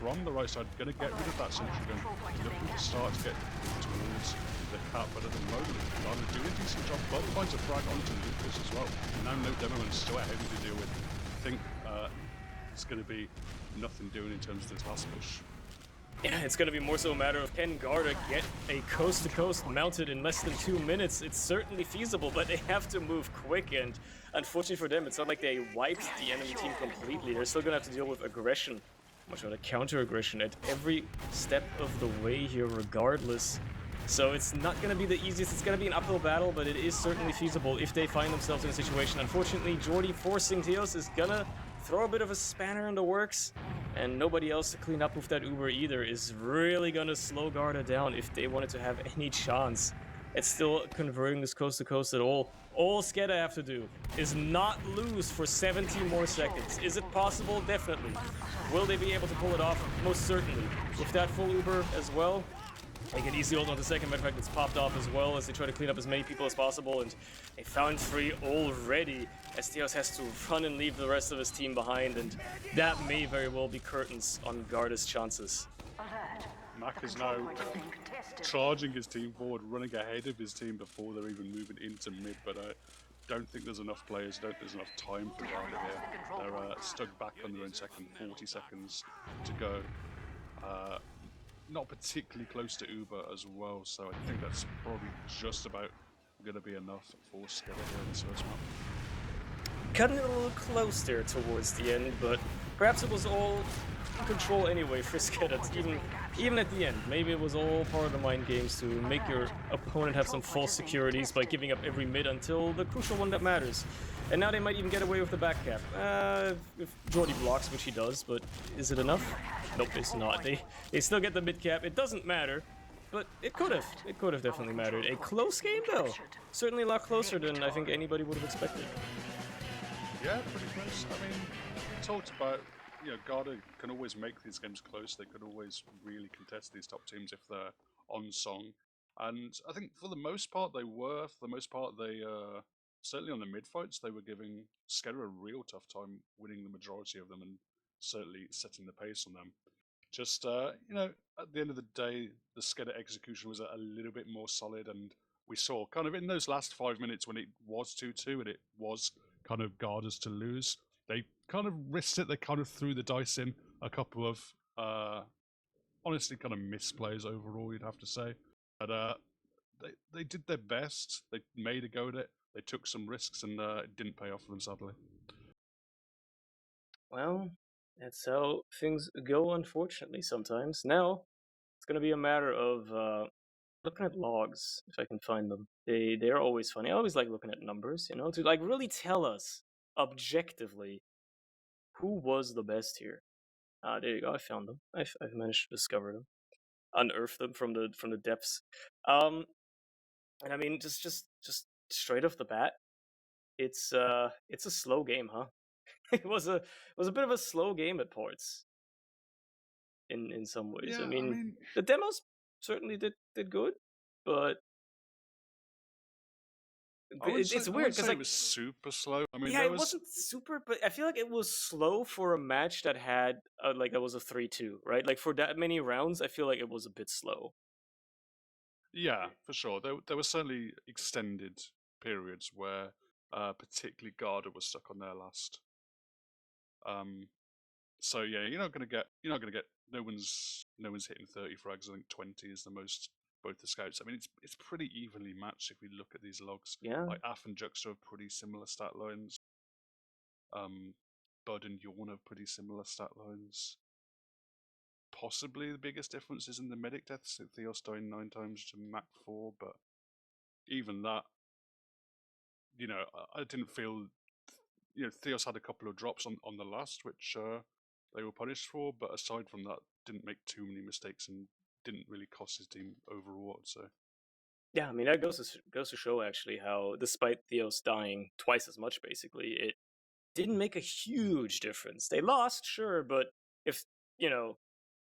from the right side, going to get rid of that sentry gun, looking to start to get towards the cap, but at the moment, Garda doing a decent job. Both finds a frag onto Lucas as well. Now no demo and still a heavy to deal with. I think it's going to be nothing doing in terms of this last push. Yeah, it's going to be more so a matter of can Garda get a coast-to-coast mounted in less than 2 minutes. It's certainly feasible, but they have to move quick, and unfortunately for them, it's not like they wiped the enemy team completely. They're still going to have to deal with aggression, much rather counter-aggression at every step of the way here regardless. So it's not going to be the easiest. It's going to be an uphill battle, but it is certainly feasible if they find themselves in a situation. Unfortunately, Jordy forcing Theos is going to throw a bit of a spanner in the works, and nobody else to clean up with that Uber either is really going to slow Garda down if they wanted to have any chance at still converting this coast-to-coast at all. All SKEDDA have to do is not lose for 70 more seconds. Is it possible? Definitely. Will they be able to pull it off? Most certainly. With that full Uber as well, they can easily hold on to second. Matter of fact, it's popped off as well as they try to clean up as many people as possible, and they found 3 already as Theos has to run and leave the rest of his team behind, and that may very well be curtains on Garda's chances. Mac is now charging his team forward, running ahead of his team before they're even moving into mid, but don't think there's enough players, don't think there's enough time for Garda here. They're stuck back on their own second, 40 seconds to go. Not particularly close to Uber as well, so I think that's probably just about going to be enough for SKEDDA here in this first map. Cutting it a little close there towards the end, but perhaps it was all in control anyway for SKEDDA, even at the end. Maybe it was all part of the mind games to make your opponent have some false securities by giving up every mid until the crucial one that matters. And now they might even get away with the back cap. If Jordy blocks, which he does, but is it enough? Nope, it's not. They still get the mid cap. It doesn't matter. But it could have. It could have definitely mattered. A close game, though. Certainly a lot closer than I think anybody would have expected. Yeah, pretty close. I mean, we talked about, Garda can always make these games close. They could always really contest these top teams if they're on song. And I think for the most part they were. For the most part they, certainly on the mid fights, they were giving SKEDDA a real tough time winning the majority of them and certainly setting the pace on them. Just, at the end of the day, the SKEDDA execution was a little bit more solid, and we saw kind of in those last 5 minutes when it was 2-2 and it was kind of Garda's to lose, they kind of risked it. They kind of threw the dice in a couple of, honestly, kind of misplays overall, you'd have to say. But they did their best. They made a go at it. They took some risks, and it didn't pay off for them, sadly. Well, that's how things go, unfortunately, sometimes. Now, it's going to be a matter of looking at logs, if I can find them. They're always funny. I always like looking at numbers, to like really tell us objectively who was the best here. There you go. I found them. I've managed to discover them, unearth them from the depths. And I mean, just straight off the bat, it's a slow game, huh? It was a bit of a slow game at parts. In some ways, Yeah, I mean, the demos certainly did good, but it's weird because it was super slow. I mean, yeah, it wasn't super, but I feel like it was slow for a match that had like that was a 3-2, right? Like for that many rounds, I feel like it was a bit slow. Yeah, for sure. There were certainly extended periods where, particularly Garda was stuck on their last. So yeah, you're not gonna get. No one's hitting 30 frags. I think 20 is the most. Both the scouts. I mean, it's pretty evenly matched if we look at these logs. Yeah, Like Af and Juxta have pretty similar stat lines. Bud and Yawn have pretty similar stat lines. Possibly the biggest difference is in the medic deaths. Theos dying 9 times to Mac 4, but even that, I didn't feel. Theos had a couple of drops on the last, which they were punished for, but aside from that, didn't make too many mistakes and didn't really cost his team overall, I'd say. yeah. I mean, that goes to show actually how, despite Theos dying twice as much, basically, it didn't make a huge difference. They lost, sure, but if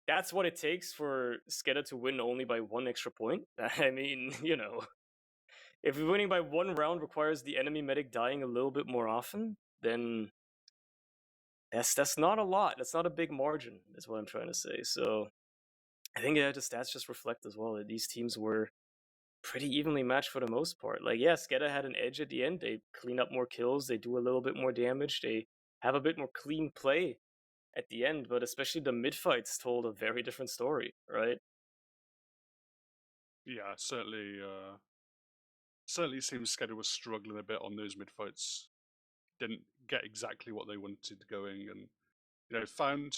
that's what it takes for SKEDDA to win only by 1 extra point. I mean, if winning by 1 round requires the enemy medic dying a little bit more often, then that's not a lot. That's not a big margin, is what I'm trying to say. So I think the stats just reflect as well that these teams were pretty evenly matched for the most part. Like, yeah, SKEDDA had an edge at the end. They clean up more kills. They do a little bit more damage. They have a bit more clean play at the end, but especially the mid fights told a very different story, right? Yeah, certainly. Certainly seems SKEDDA was struggling a bit on those mid fights. Didn't get exactly what they wanted going, and found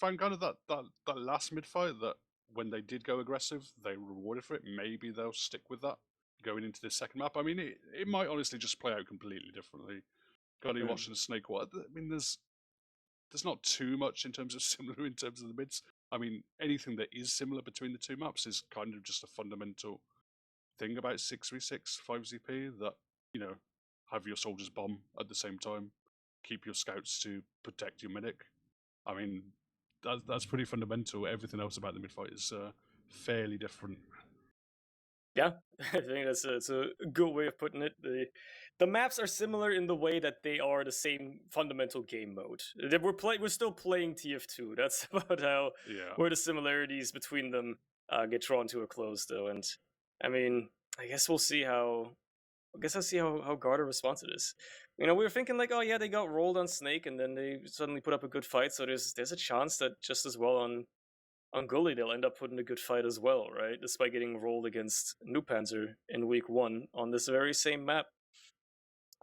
kind of that last mid fight that when they did go aggressive, they rewarded for it. Maybe they'll stick with that going into the second map. I mean, it might honestly just play out completely differently. Gullywash and Snake Water. I mean, there's not too much in terms of similar in terms of the mids. I mean, anything that is similar between the two maps is kind of just a fundamental thing about 6v6 5ZP that, have your soldiers bomb at the same time, keep your scouts to protect your medic. I mean, that's pretty fundamental. Everything else about the mid-fight is fairly different. Yeah, I think it's a good way of putting it. The maps are similar in the way that they are the same fundamental game mode. We're still playing TF2. That's about how where the similarities between them get drawn to a close, though. And I mean, I guess we'll see how I guess I'll see how Garda responds to this. You know, we were thinking like, oh yeah, they got rolled on Snake, and then they suddenly put up a good fight. So there's a chance that just as well on Gully they'll end up putting a good fight as well, right? Despite getting rolled against New Panzer in week 1 on this very same map.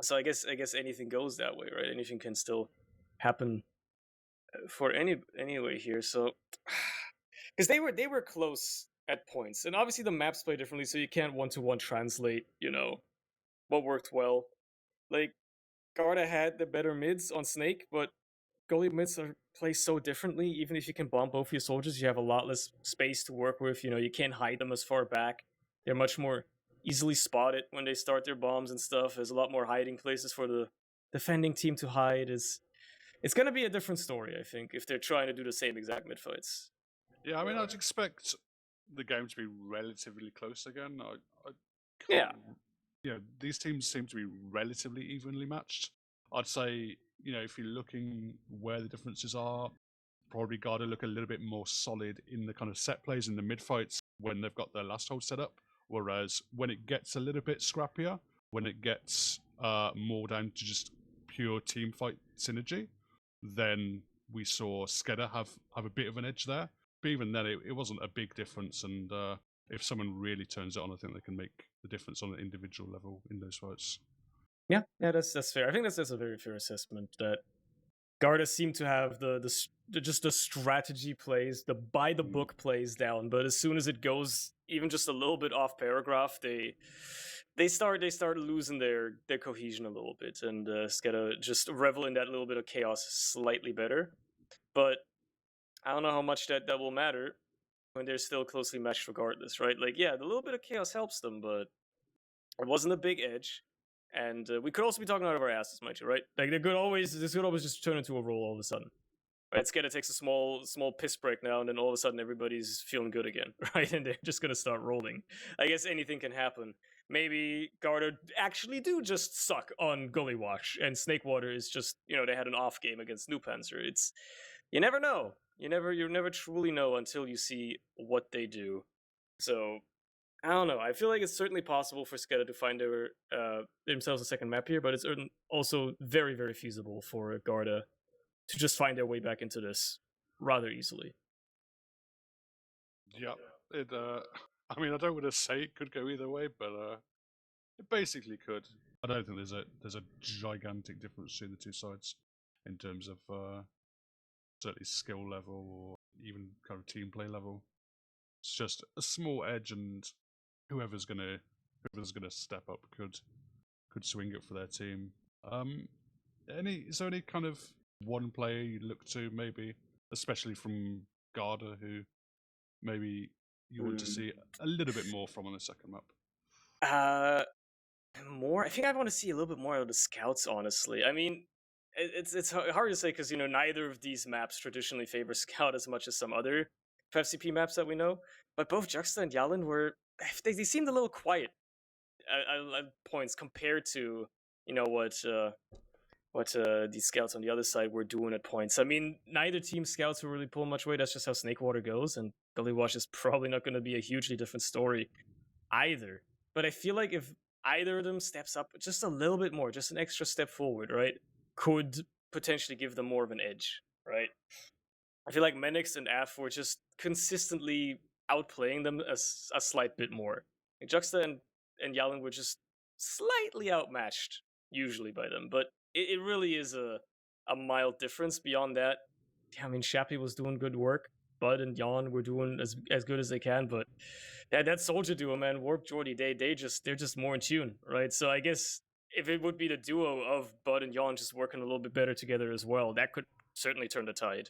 So I guess anything goes that way, right? Anything can still happen for anyway here. So because they were close at points, and obviously the maps play differently, so you can't one-to-one translate, you know, what worked well. Like Garda had the better mids on Snake, but Gully mids are placed so differently. Even if you can bomb both your soldiers, you have a lot less space to work with. You know, you can't hide them as far back. They're much more easily spotted when they start their bombs and stuff. There's a lot more hiding places for the defending team to hide. It's gonna be a different story, I think, if they're trying to do the same exact mid fights. Yeah, I mean, I'd expect the game to be relatively close again. I Yeah. You know, these teams seem to be relatively evenly matched. I'd say, you know, if you're looking where the differences are, probably Garda look a little bit more solid in the kind of set plays in the mid fights when they've got their last hold set up. Whereas when it gets a little bit scrappier, when it gets more down to just pure team fight synergy, then we saw SKEDDA have a bit of an edge there. But even then, it wasn't a big difference. And if someone really turns it on, I think they can make the difference on an individual level in those fights. Yeah, that's fair. I think that's a very fair assessment. That Garda seem to have just the strategy plays, the by the book plays down, but as soon as it goes even just a little bit off paragraph, they start losing their cohesion a little bit, and SKEDDA just revel in that little bit of chaos slightly better. But I don't know how much that will matter when they're still closely matched regardless, right? Like, yeah, the little bit of chaos helps them, but it wasn't a big edge. And we could also be talking out of our asses, might you, right? Like, this could always just turn into a roll all of a sudden. Right? SKEDDA takes a small piss break now, and then all of a sudden everybody's feeling good again, right? And they're just gonna start rolling. I guess anything can happen. Maybe Garda actually do just suck on Gullywash, and Snakewater is just, you know, they had an off game against New Panzer. It's, you never know. You never truly know until you see what they do. So I don't know. I feel like it's certainly possible for SKEDDA to find themselves a second map here, but it's also very, very feasible for Garda to just find their way back into this rather easily. Yep. I mean, I don't want to say it could go either way, but it basically could. I don't think there's a gigantic difference between the two sides in terms of certainly skill level or even kind of team play level. It's just a small edge, and whoever's gonna step up could swing it for their team. Is there any kind of one player you look to, maybe, especially from Garda, who maybe you want to see a little bit more from on the second map? More. I think I want to see a little bit more of the scouts. Honestly, I mean, it's hard to say because, you know, neither of these maps traditionally favor scout as much as some other FCP maps that we know. But both Juxta and Yalin were they seemed a little quiet at points compared to, you know, what these scouts on the other side were doing at points. I mean, neither team scouts will really pull much weight. That's just how Snakewater goes, and Gullywash is probably not going to be a hugely different story either. But I feel like if either of them steps up just a little bit more, just an extra step forward, right, could potentially give them more of an edge, right? I feel like Menix and Af were just consistently outplaying them a slight bit more. Like Juxta and Yalin were just slightly outmatched, usually, by them, but it really is a mild difference. Beyond that, I mean, Shappy was doing good work. Bud and Jan were doing as good as they can, but that soldier duo, man, Warp Jordy, they're just more in tune, right? So I guess if it would be the duo of Bud and Jan just working a little bit better together as well, that could certainly turn the tide.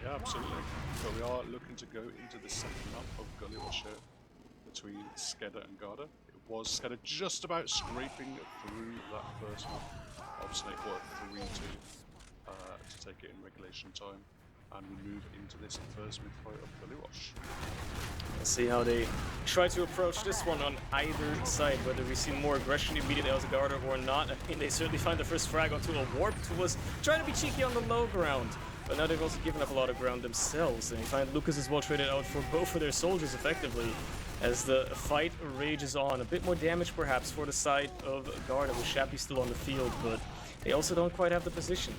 Yeah, absolutely. So we are looking to go into the second map of Gullywash between SKEDDA and Garda. It was SKEDDA just about scraping through that first map of Snakewater 3-2 to take it in regulation time. And we move into this first mid-fight of Gullywash. Let's see how they try to approach this one on either side, whether we see more aggression immediately out of Garda or not. I mean, they certainly find the first frag onto a Warp, who was trying to be cheeky on the low ground. But now they've also given up a lot of ground themselves, and you find Lucas is well traded out for both of their soldiers effectively. as the fight rages on. A bit more damage perhaps for the side of Garda, with Shappy still on the field, but they also don't quite have the position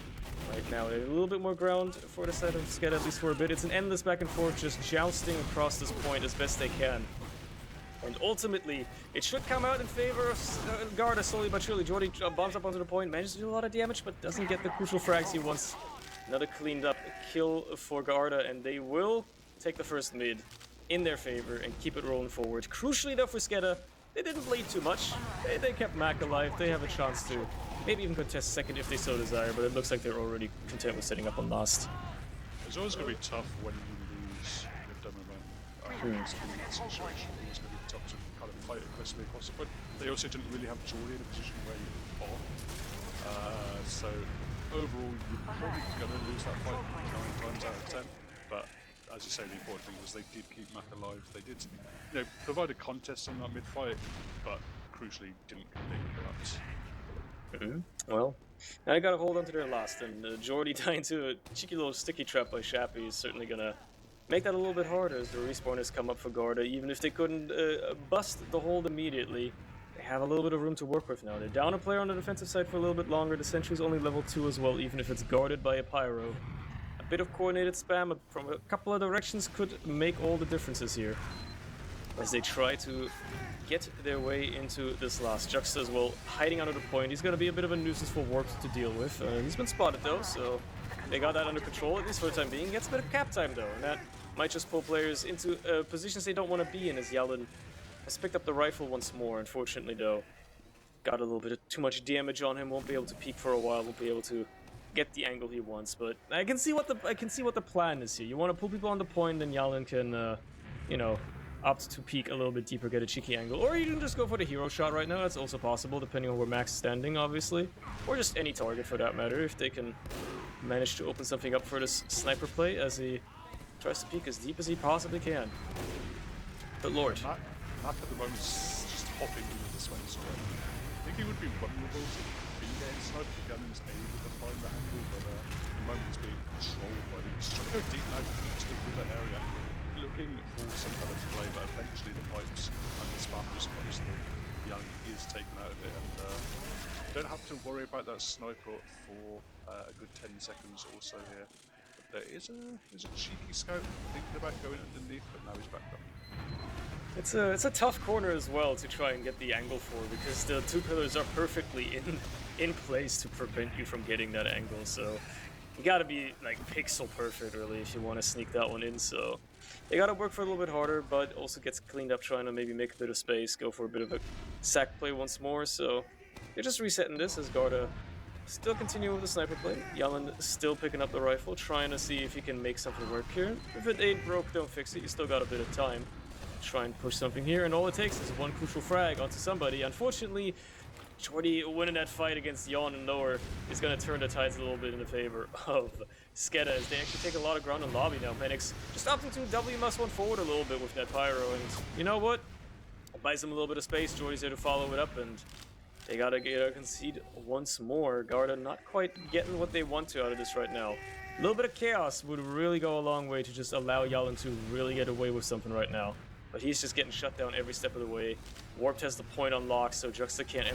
right now. They're a little bit more ground for the side of SKEDDA, at least for a bit. It's an endless back and forth, just jousting across this point as best they can. And ultimately, it should come out in favor of Garda slowly but surely. Jordy bombs up onto the point, manages to do a lot of damage, but doesn't get the crucial frags he wants. Another cleaned up kill for Garda, and they will take the first mid in their favor and keep it rolling forward. Crucially though for SKEDDA, they didn't bleed too much. They kept Mac alive. They have a chance to maybe even contest second if they so desire, but it looks like they're already content with setting up on last. It's always going to be tough when you lose with the momentum. It's going to be tough to kind of fight aggressively across the point. They also didn't really have Jordy in a position where you are. So overall, you're probably going to lose that fight 9 times out of 10. But as you say, the important thing was they did keep Mac alive. They did, provide a contest on that mid fight, but crucially didn't completely collapse. Well, now they got to hold on to their last, and Jordy dying to a cheeky little sticky trap by Shappy is certainly gonna make that a little bit harder as the respawners come up for Garda. Even if they couldn't bust the hold immediately, they have a little bit of room to work with now. They're down a player on the defensive side for a little bit longer. The sentry's only level 2 as well, even if it's guarded by a pyro. A bit of coordinated spam from a couple of directions could make all the differences here, as they try to get their way into this last. Juxta as well, hiding under the point. He's going to be a bit of a nuisance for Warp to deal with. He's been spotted though, so they got that under control, at least for the time being. Gets a bit of cap time though, and that might just pull players into positions they don't want to be in, as Yalin has picked up the rifle once more. Unfortunately though, got a little bit of too much damage on him, won't be able to peek for a while, won't be able to get the angle he wants, but I can see what the plan is here. You want to pull people on the point, then Yalin can, opt to peek a little bit deeper, get a cheeky angle, or you can just go for the hero shot right now. That's also possible, depending on where Mac's standing, obviously, or just any target for that matter, if they can manage to open something up for this sniper play as he tries to peek as deep as he possibly can. But Lord, Mac at the moment is just hopping into the swing straight. I think he would be vulnerable to be getting sniped if Yalin's able to find that angle, but at the moment he's being controlled by the trying to go deep now to that area, looking for some kind of play, but eventually the pipes and the spam just comes through. Young is taken out of it, and don't have to worry about that sniper for a good 10 seconds or so here. But there is a cheeky scout thinking about going underneath, but now he's back up. it's a tough corner as well to try and get the angle for, because the two pillars are perfectly in place to prevent you from getting that angle. So you gotta be like pixel perfect really if you want to sneak that one in. So they gotta work for a little bit harder, but also gets cleaned up trying to maybe make a bit of space, go for a bit of a sack play once more. So they're just resetting this as Garda still continuing with the sniper play. Yalin still picking up the rifle, trying to see if he can make something work here. If it ain't broke, don't fix it. You still got a bit of time. Try and push something here, and all it takes is one crucial frag onto somebody. Unfortunately, Jordy winning that fight against Yawn and Lower is going to turn the tides a little bit in the favor of SKEDDA, as they actually take a lot of ground in lobby now. Penix just opting to W-1 forward a little bit with that pyro, and you know what? It buys them a little bit of space. Jordy's there to follow it up, and they gotta concede once more. Garda not quite getting what they want to out of this right now. A little bit of chaos would really go a long way to just allow Yalin to really get away with something right now. But he's just getting shut down every step of the way. Warped has the point unlocked, so Juxta can't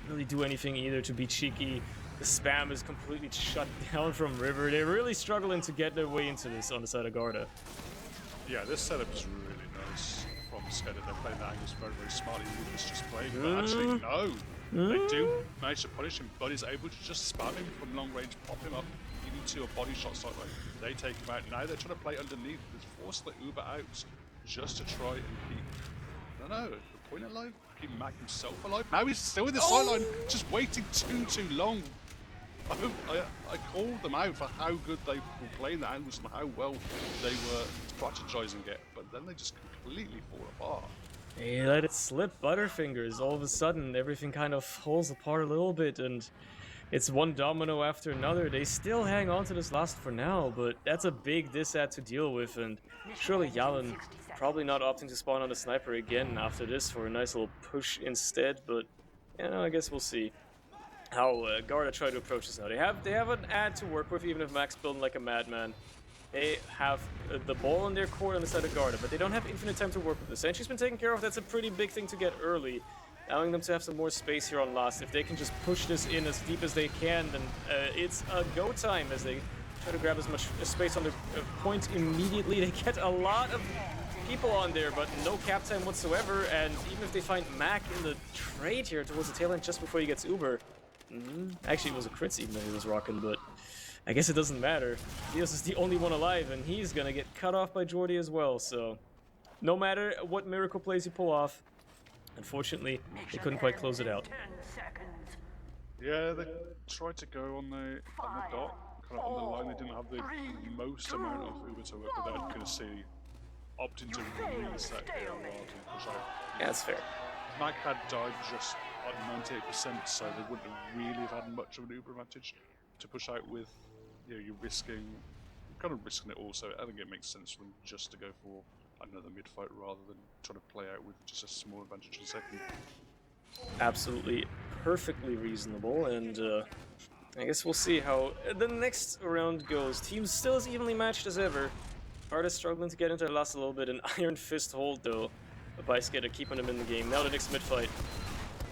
really do anything either to be cheeky. The spam is completely shut down from River. They're really struggling to get their way into this on the side of Garda. Yeah, this setup is really nice from SKEDDA. They're playing the angles very, very smartly. Lucas just playing, but actually, no. They do manage to punish him, but he's able to just spam him from long range, pop him up, even to a body shot sideline. They take him out. Now they're trying to play underneath. They force the Uber out just to try and keep, the point alive, keep Mac himself alive. Now he's still in the sideline, just waiting too long. I called them out for how good they were playing the angles and how well they were strategizing it, but then they just completely fall apart. They let it slip, Butterfingers. All of a sudden, everything kind of falls apart a little bit, and it's one domino after another. They still hang on to this last for now, but that's a big disad to deal with, and surely Yalin probably not opting to spawn on the sniper again after this for a nice little push instead, but I guess we'll see how Garda try to approach this now. They have an ad to work with, even if Mac's building like a madman. They have the ball on their court on the side of Garda, but they don't have infinite time to work with. The sentry's been taken care of. That's a pretty big thing to get early, allowing them to have some more space here on last. If they can just push this in as deep as they can, then it's a go time as they try to grab as much space on their point immediately. They get a lot of people on there, but no cap time whatsoever. And even if they find Mac in the trade here towards the tail end just before he gets Uber, actually it was a crits even though he was rocking, but I guess it doesn't matter. Theos is the only one alive, and he's gonna get cut off by Jordy as well. So no matter what miracle plays you pull off, unfortunately, they couldn't quite close it out. Yeah, they tried to go on the dot, kind of on the line. They didn't have the most amount of Uber to work with. I could see opting to reset here rather than push out. Yeah, that's fair. Mac had died just on 98%, so they wouldn't have really have had much of an Uber advantage to push out with. You know, you're kind of risking it all. So I think it makes sense for them just to go for another mid fight rather than trying to play out with just a small advantage in second. Absolutely perfectly reasonable, and I guess we'll see how the next round goes. Teams still as evenly matched as ever. Garda struggling to get into the last a little bit. An iron fist hold though by SKEDDA, keeping them in the game. Now the next mid fight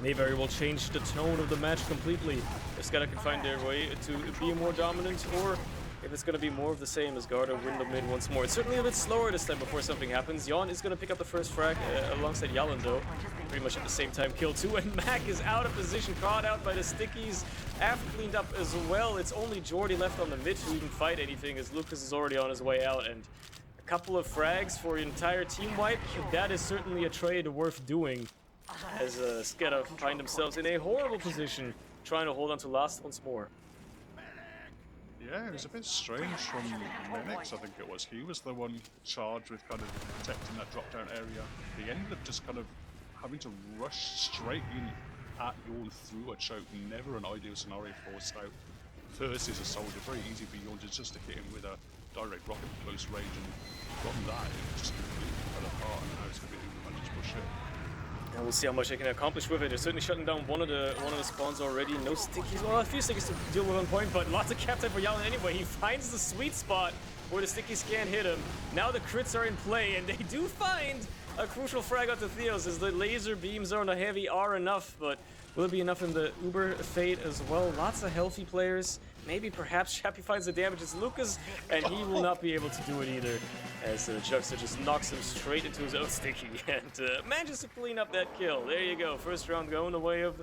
may very well change the tone of the match completely. If SKEDDA can find their way to be more dominant, or if it's going to be more of the same as Garda win the mid once more. It's certainly a bit slower this time before something happens. Jan is going to pick up the first frag alongside Yalin though. Pretty much at the same time kill too, and Mac is out of position, caught out by the stickies. Af cleaned up as well. It's only Jordy left on the mid to even fight anything, as Lucas is already on his way out, and a couple of frags for an entire team wipe. That is certainly a trade worth doing, as SKEDDA find themselves in a horrible position, trying to hold on to last once more. Yeah, it was a bit strange from Menix, I think it was. He was the one charged with kind of protecting that drop-down area. He ended up just kind of having to rush straight in at Yawn through a choke. Never an ideal scenario for Stout. First is a soldier, very easy for Yawn just to hit him with a direct rocket at close range, and from that it just completely fell apart, and now it's going to be the managed to push it. And we'll see how much they can accomplish with it. They're certainly shutting down one of the spawns already. No stickies, well, a few stickies to deal with on point, but lots of cap time for Yalin anyway. He finds the sweet spot where the stickies can't hit him. Now the crits are in play, and they do find a crucial frag onto Theos, as the laser beams on a heavy are enough, but will it be enough in the Uber fate as well? Lots of healthy players. Maybe perhaps Chappie finds the damage. It's Lucas, and he will not be able to do it either, as Juxta just knocks him straight into his own sticky and manages to clean up that kill. There you go. First round going the way of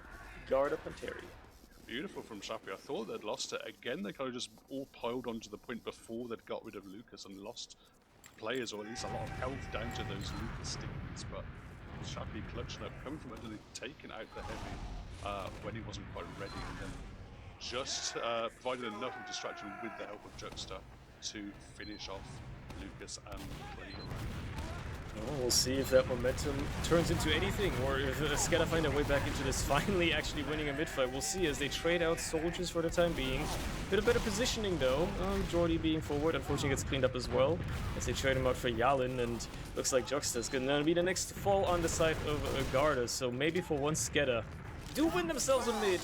Garda Panteri. Beautiful from Chappie. I thought they'd lost it. Again, they kind of just all piled onto the point before they'd got rid of Lucas and lost players, or at least a lot of health down to those Lucas stickies. But Chappie clutching up, coming from underneath, taking out the heavy when he wasn't quite ready, and then just provided enough of distraction with the help of Juxta to finish off Lucas and Clay. Well, we'll see if that momentum turns into anything, or if SKEDDA find their way back into this, finally actually winning a mid-fight. We'll see as they trade out soldiers for the time being. Bit of better positioning though, Jordy being forward, unfortunately gets cleaned up as well, as they trade him out for Yalin, and looks like Juxta's gonna be the next fall on the side of Garda, so maybe for once SKEDDA do win themselves a mid.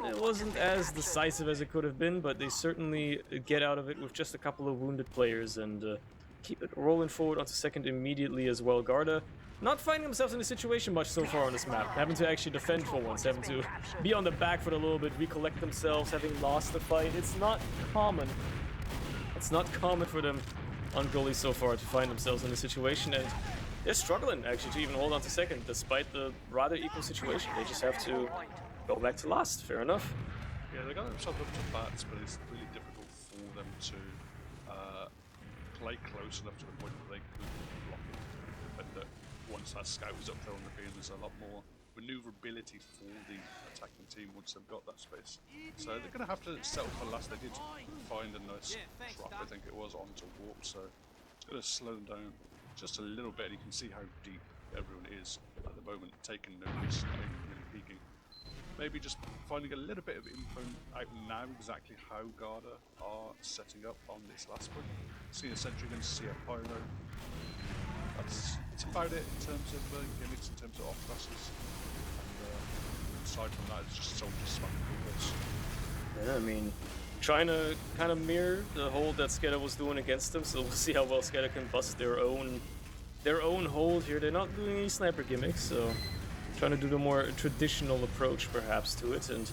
It wasn't as decisive as it could have been, but they certainly get out of it with just a couple of wounded players, and keep it rolling forward onto second immediately as well. Garda not finding themselves in a situation much so far on this map, having to actually defend for once, having to be on the back foot a little bit, recollect themselves, having lost the fight. It's not common. It's not common for them on Gully so far to find themselves in this situation, and they're struggling actually to even hold on to second, despite the rather equal situation. They just have to go back to last. Fair enough. Yeah, they got themselves up to bats, but it's really difficult for them to play close enough to the point where they could block it. And that once that scout is up there on the beam, there's a lot more maneuverability for the attacking team once they've got that space. So they're going to have to settle for last. They did find a nice drop, I think it was, onto warp, so it's going to slow them down just a little bit. You can see how deep everyone is at the moment, taking no risk, not even really peeking. Maybe just finding a little bit of info out now exactly how Garda are setting up on this last point. See a sentry against see a pyro. That's about it in terms of gimmicks, in terms of off classes. And aside from that, it's just soldiers smacking bullets. Yeah, I mean, trying to kind of mirror the hold that SKEDDA was doing against them. So we'll see how well SKEDDA can bust their own hold here. They're not doing any sniper gimmicks, so trying to do the more traditional approach perhaps to it, and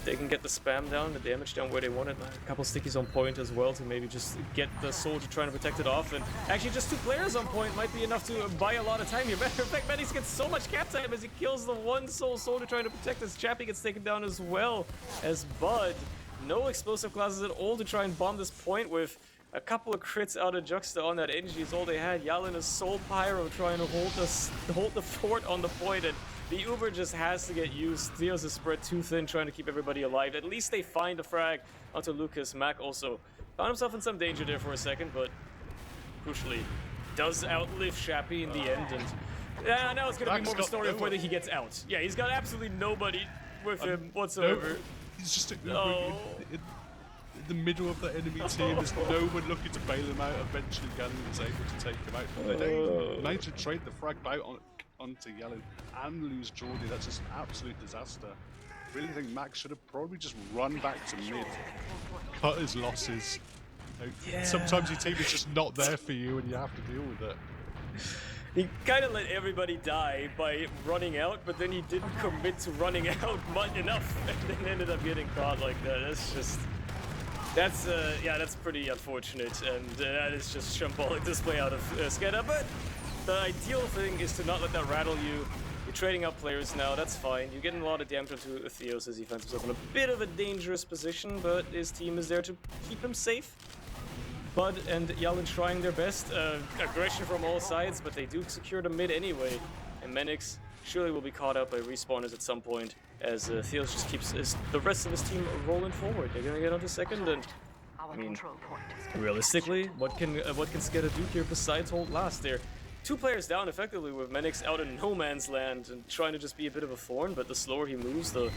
they can get the spam down, the damage down where they want it. A couple stickies on point as well to maybe just get the soldier trying to protect it off. And actually just 2 players on point might be enough to buy a lot of time here. Matter of fact, Manix gets so much cap time as he kills the one sole soldier trying to protect his Chappie, gets taken down as well as Bud. No explosive classes at all to try and bomb this point with. A couple of crits out of Juxta on that energy is all they had. Yalin is Soul Pyro trying to hold the fort on the point, and the Uber just has to get used. Theos is spread too thin, trying to keep everybody alive. At least they find the frag onto Lucas. Mac also found himself in some danger there for a second, but crucially does outlive Shappy in the end. And now it's going to be more of a story of whether he gets out. Yeah, he's got absolutely nobody with him whatsoever. He's just in the middle of the enemy team. There's no one looking to bail him out. Eventually, Gallon is able to take him out. But they even managed to trade the frag out onto Yellen and lose Geordie. That's just an absolute disaster. Really think Max should have probably just run back to mid, cut his losses. Yeah. Sometimes your team is just not there for you and you have to deal with it. He kind of let everybody die by running out, but then he didn't commit to running out much enough and then ended up getting caught like that. That's just... that's pretty unfortunate, and that is just shambolic display out of SKEDDA. But the ideal thing is to not let that rattle you. You're trading out players now, that's fine. You're getting a lot of damage onto Theos as he finds himself in a bit of a dangerous position, but his team is there to keep him safe. Bud and Yalin trying their best. Aggression from all sides, but they do secure the mid anyway. And Menix surely will be caught up by respawners at some point, as Theos just keeps the rest of his team rolling forward. They're gonna get onto second, and I mean, realistically, what can SKEDDA do here besides hold last? They're 2 players down effectively with Menix out in no man's land and trying to just be a bit of a thorn, but the slower he moves, the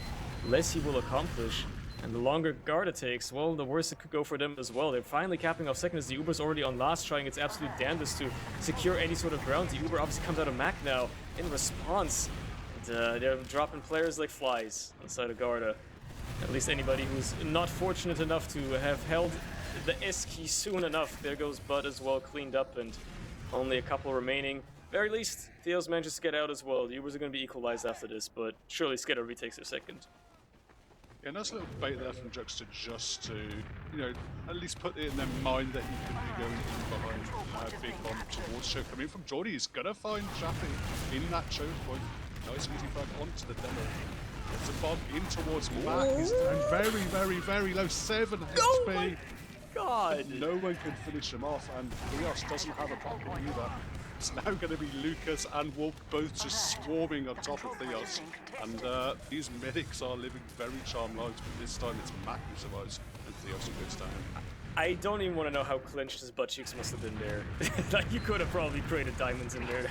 less he will accomplish. And the longer Garda takes, well, the worse it could go for them as well. They're finally capping off second as the Uber's already on last, trying its absolute damnedest to secure any sort of ground. The Uber obviously comes out of Mac now in response. And, they're dropping players like flies on the side of Garda. At least anybody who's not fortunate enough to have held the S key soon enough. There goes Bud as well, cleaned up, and only a couple remaining. Very least, Theos manages to get out as well. The Ubers are going to be equalized after this, but surely SKEDDA retakes their second. Yeah, nice little bait there from Juxta just to, at least put it in their mind that he could be going in behind Big Bomb towards choke. Coming from Geordie, he's going to find Chappie in that choke point. Nice easy frag onto the demo. It's a bomb in towards Mac. He's down very, very, very low. 7 HP. Oh my god! No one can finish him off, and Theos doesn't have a pocket either. It's now going to be Lucas and Wolf both just swarming on top of Theos. And these medics are living very charmed lives, but this time it's Mac who survives and Theos goes down. I don't even want to know how clenched his butt cheeks must have been there. Like, you could have probably created diamonds in there.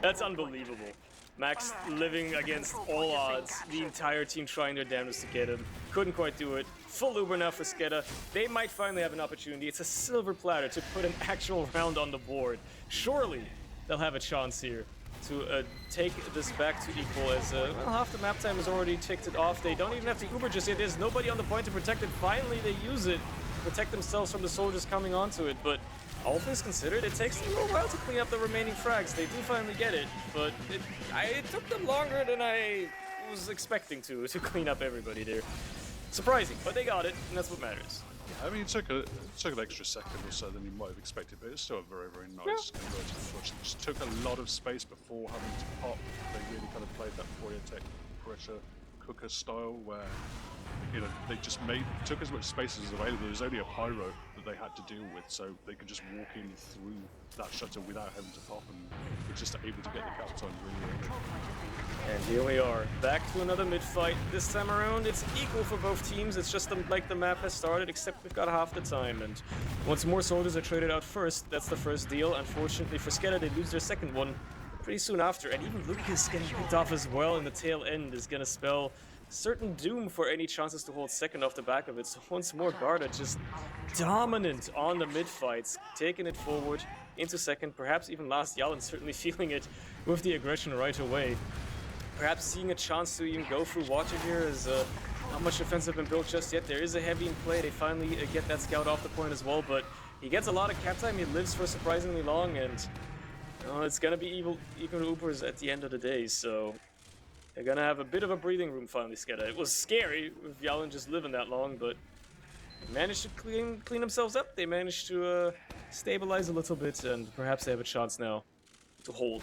That's unbelievable. Max living against all odds, the entire team trying their damnedest to get him. Couldn't quite do it. Full Uber now for SKEDDA. They might finally have an opportunity. It's a silver platter to put an actual round on the board. Surely they'll have a chance here to take this back to equal, as well, half the map time has already ticked it off. They don't even have to Uber just yet. There's nobody on the point to protect it. Finally they use it to protect themselves from the soldiers coming onto it, but all things considered, it takes them a little while to clean up the remaining frags. They do finally get it, but it took them longer than I was expecting to clean up everybody there. Surprising, but they got it, and that's what matters. I mean, it took an extra second or so than you might have expected, but it's still a very, very nice conversion. It just took a lot of space before having to pop. They really kind of played that Fourier Tech pressure cooker style, where they just took as much space as was available. There's only a pyro that they had to deal with, so they could just walk in through that shutter without having to pop, and were just able to get the cap time really early. And here we are, back to another mid-fight. This time around, it's equal for both teams. It's just like the map has started, except we've got half the time. And once more soldiers are traded out first, that's the first deal. Unfortunately for SKEDDA, they lose their second one pretty soon after. And even Lucas getting picked off as well in the tail end is going to spell certain doom for any chances to hold second off the back of it. So once more, Garda just dominant on the mid-fights, taking it forward into second, perhaps even last. Yalin certainly feeling it with the aggression right away. Perhaps seeing a chance to even go through water here, as not much defense have been built just yet. There is a heavy in play. They finally get that scout off the point as well, but he gets a lot of cap time. He lives for surprisingly long, and it's gonna be even Ubers at the end of the day, so they're gonna have a bit of a breathing room finally, SKEDDA. It was scary with Yalin just living that long, but they managed to clean themselves up. They managed to stabilize a little bit, and perhaps they have a chance now to hold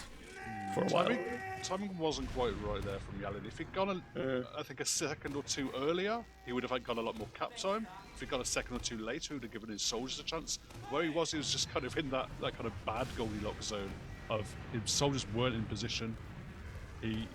for a while. Timing wasn't quite right there from Yalin. If he'd gone, I think, a second or two earlier, he would have got a lot more cap time. If he'd gone a second or two later, he would have given his soldiers a chance. Where he was just kind of in that kind of bad Goldilocks zone of his soldiers weren't in position. He,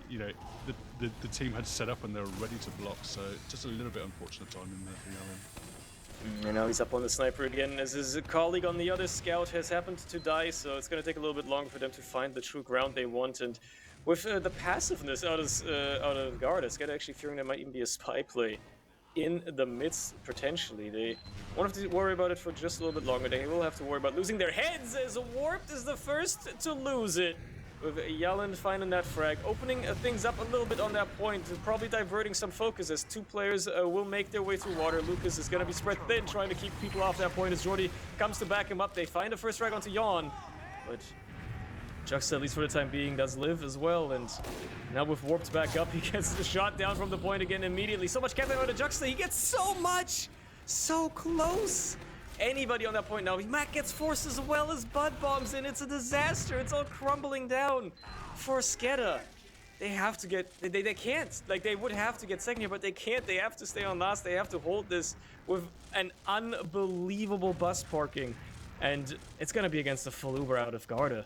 the team had set up and they were ready to block. So just a little bit unfortunate timing there for Yalin. And now he's up on the sniper again, as his colleague on the other scout has happened to die, so it's going to take a little bit longer for them to find the true ground they want. And with the passiveness out of Garda, SKEDDA actually fearing there might even be a spy play in the midst, potentially. They won't have to worry about it for just a little bit longer. They will have to worry about losing their heads, as Warped is the first to lose it. With Yalin finding that frag, opening things up a little bit on that point, probably diverting some focus as two players will make their way through water. Lucas is going to be spread thin, trying to keep people off that point as Jordy comes to back him up. They find the first frag onto Yawn, but Juxta, at least for the time being, does live as well, and now with Warped back up, he gets the shot down from the point again immediately. So much captain out of Juxta, he gets so much! So close! Anybody on that point now. Mac gets forced as well as Bud Bombs, and it's a disaster. It's all crumbling down for SKEDDA. They have to get... They can't. Like, they would have to get second here, but they can't. They have to stay on last. They have to hold this with an unbelievable bus parking. And it's going to be against the full Uber out of Garda.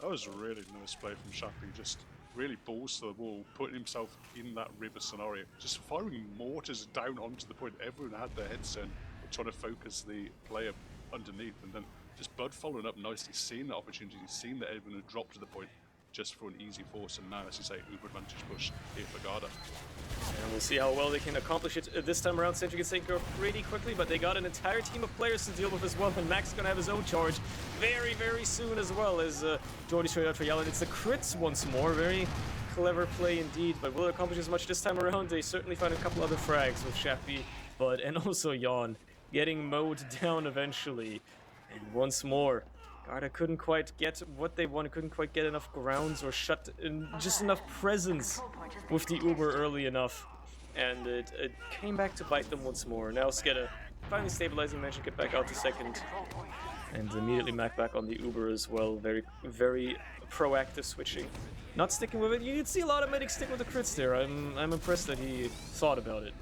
That was a really nice play from Shappy. Just really balls to the wall, putting himself in that river scenario. Just firing mortars down onto the point. Everyone had their heads turned, trying to focus the player underneath, and then just Bud following up nicely, seeing the opportunity, seeing that everyone had dropped to the point just for an easy force, and now, as you say, Uber advantage push here for Garda. And we'll see how well they can accomplish it this time around. Sentry gets taken care of pretty quickly, but they got an entire team of players to deal with as well, and Max is going to have his own charge very, very soon as well, as Jordy straight out for Yalin. It's the crits once more. Very clever play indeed, but will it accomplish as much this time around? They certainly find a couple other frags with Shappy, Bud, and also Yawn getting mowed down eventually. And once more, Garda couldn't quite get what they wanted, couldn't quite get enough grounds or shut in just enough presence with the Uber early enough. And it came back to bite them once more. Now SKEDDA finally stabilizing, managed to get back out to second. And immediately Mac back on the Uber as well. Very, very proactive switching. Not sticking with it. You'd see a lot of medics stick with the crits there. I'm impressed that he thought about it.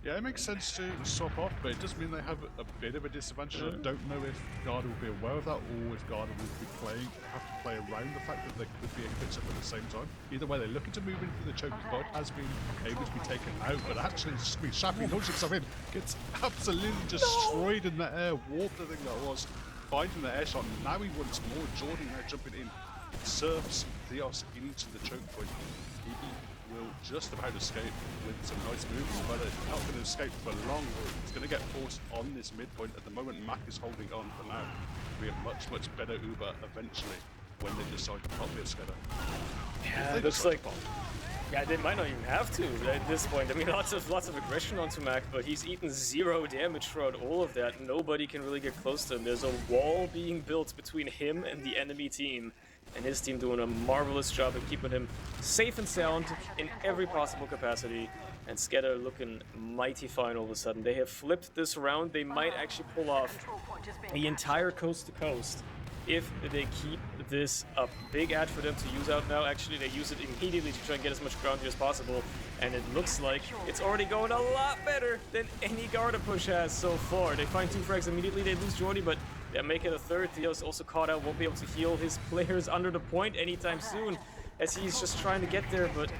Yeah, it makes sense to swap off, but it does mean they have a bit of a disadvantage. I don't know if Garda will be aware of that, or if Garda will be have to play around the fact that there could be a crits up at the same time. Either way, they're looking to move into the choke. Bud has been able to be taken out, but actually, it's just been Shappy launching himself in, gets absolutely destroyed in the air. Warped, I think that was, finding the air shot. Now he wants more. Jordan now jumping in, surfs Theos into the choke point. Will just about escape with some nice movement, but it's not going to escape for long. It's going to get forced on this midpoint. At the moment, Mac is holding on for now. It'll be a much, much better Uber eventually when they decide to pop it together. Yeah, it looks like... Yeah, they might not even have to at this point. I mean, lots of aggression onto Mac, but he's eaten 0 damage throughout all of that. Nobody can really get close to him. There's a wall being built between him and the enemy team. And his team doing a marvelous job of keeping him safe and sound in every possible capacity. And SKEDDA looking mighty fine all of a sudden. They have flipped this round. They might actually pull off the entire coast to coast if they keep this up. Big ad for them to use out now. Actually, they use it immediately to try and get as much ground here as possible. And it looks like it's already going a lot better than any Garda push has so far. They find 2 frags immediately. They lose Jordy, but they'll make it a third. Theo's also caught out. Won't be able to heal his players under the point anytime soon, as he's just trying to get there, but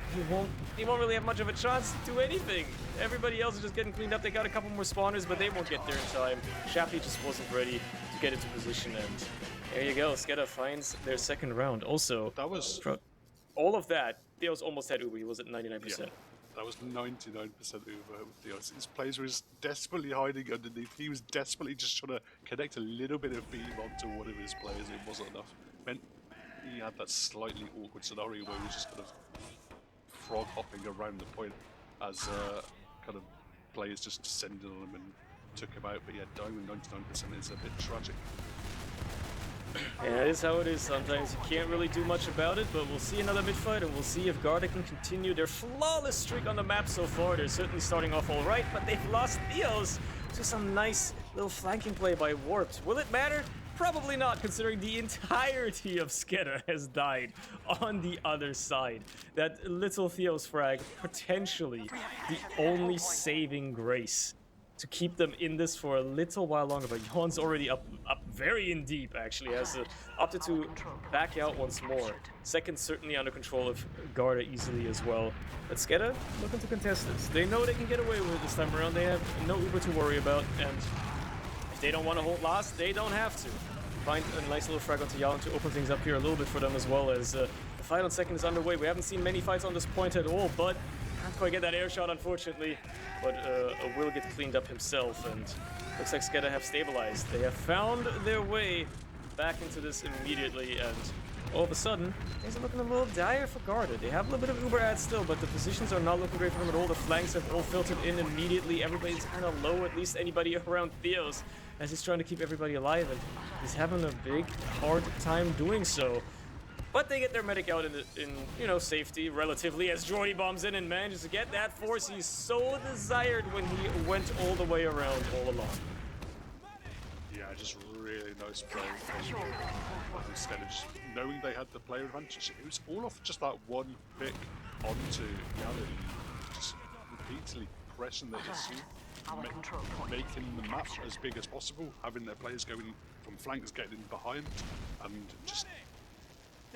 he won't really have much of a chance to do anything. Everybody else is just getting cleaned up. They got a couple more spawners, but they won't get there in time. Shappy just wasn't ready to get into position, and there you go. SKEDDA finds their second round. Also, that was all of that. Theo's almost had Uber. He was at 99%. Yeah. That was 99% Uber with Theos. His players were desperately hiding underneath. He was desperately just trying to connect a little bit of beam onto one of his players. It wasn't enough. Meant he had that slightly awkward scenario where he was just kind of frog hopping around the point as kind of players just descended on him and took him out. But yeah, dying with 99% is a bit tragic. Yeah, it is how it is sometimes. You can't really do much about it, but we'll see another mid-fight, and we'll see if Garda can continue their flawless streak on the map so far. They're certainly starting off all right, but they've lost Theos to some nice little flanking play by Warped. Will it matter? Probably not, considering the entirety of SKEDDA has died on the other side. That little Theos frag, potentially the only saving grace to keep them in this for a little while longer, but Yon's already up very in deep, actually, has opted to back out once more. Second certainly under control of Garda easily as well. But SKEDDA looking to contest this. They know they can get away with it this time around. They have no Uber to worry about, and if they don't want to hold last, they don't have to. Find a nice little frag onto Yon to open things up here a little bit for them as well, as the fight on second is underway. We haven't seen many fights on this point at all, but can't quite get that air shot, unfortunately. But will get cleaned up himself, and looks like SKEDDA have stabilized. They have found their way back into this immediately, and all of a sudden, things are looking a little dire for Garda. They have a little bit of Uber ads still, but the positions are not looking great for them at all. The flanks have all filtered in immediately. Everybody's kind of low, at least anybody around Theos, as he's trying to keep everybody alive, and he's having a big, hard time doing so. But they get their medic out in safety, relatively, as Jordy bombs in and manages to get that force he so desired when he went all the way around all along. Yeah, just really nice play. Instead of just knowing they had the player advantage, it was all off just that one pick onto Yalin, just repeatedly pressing the issue, making the map as big as possible, having their players going from flanks, getting in behind, and just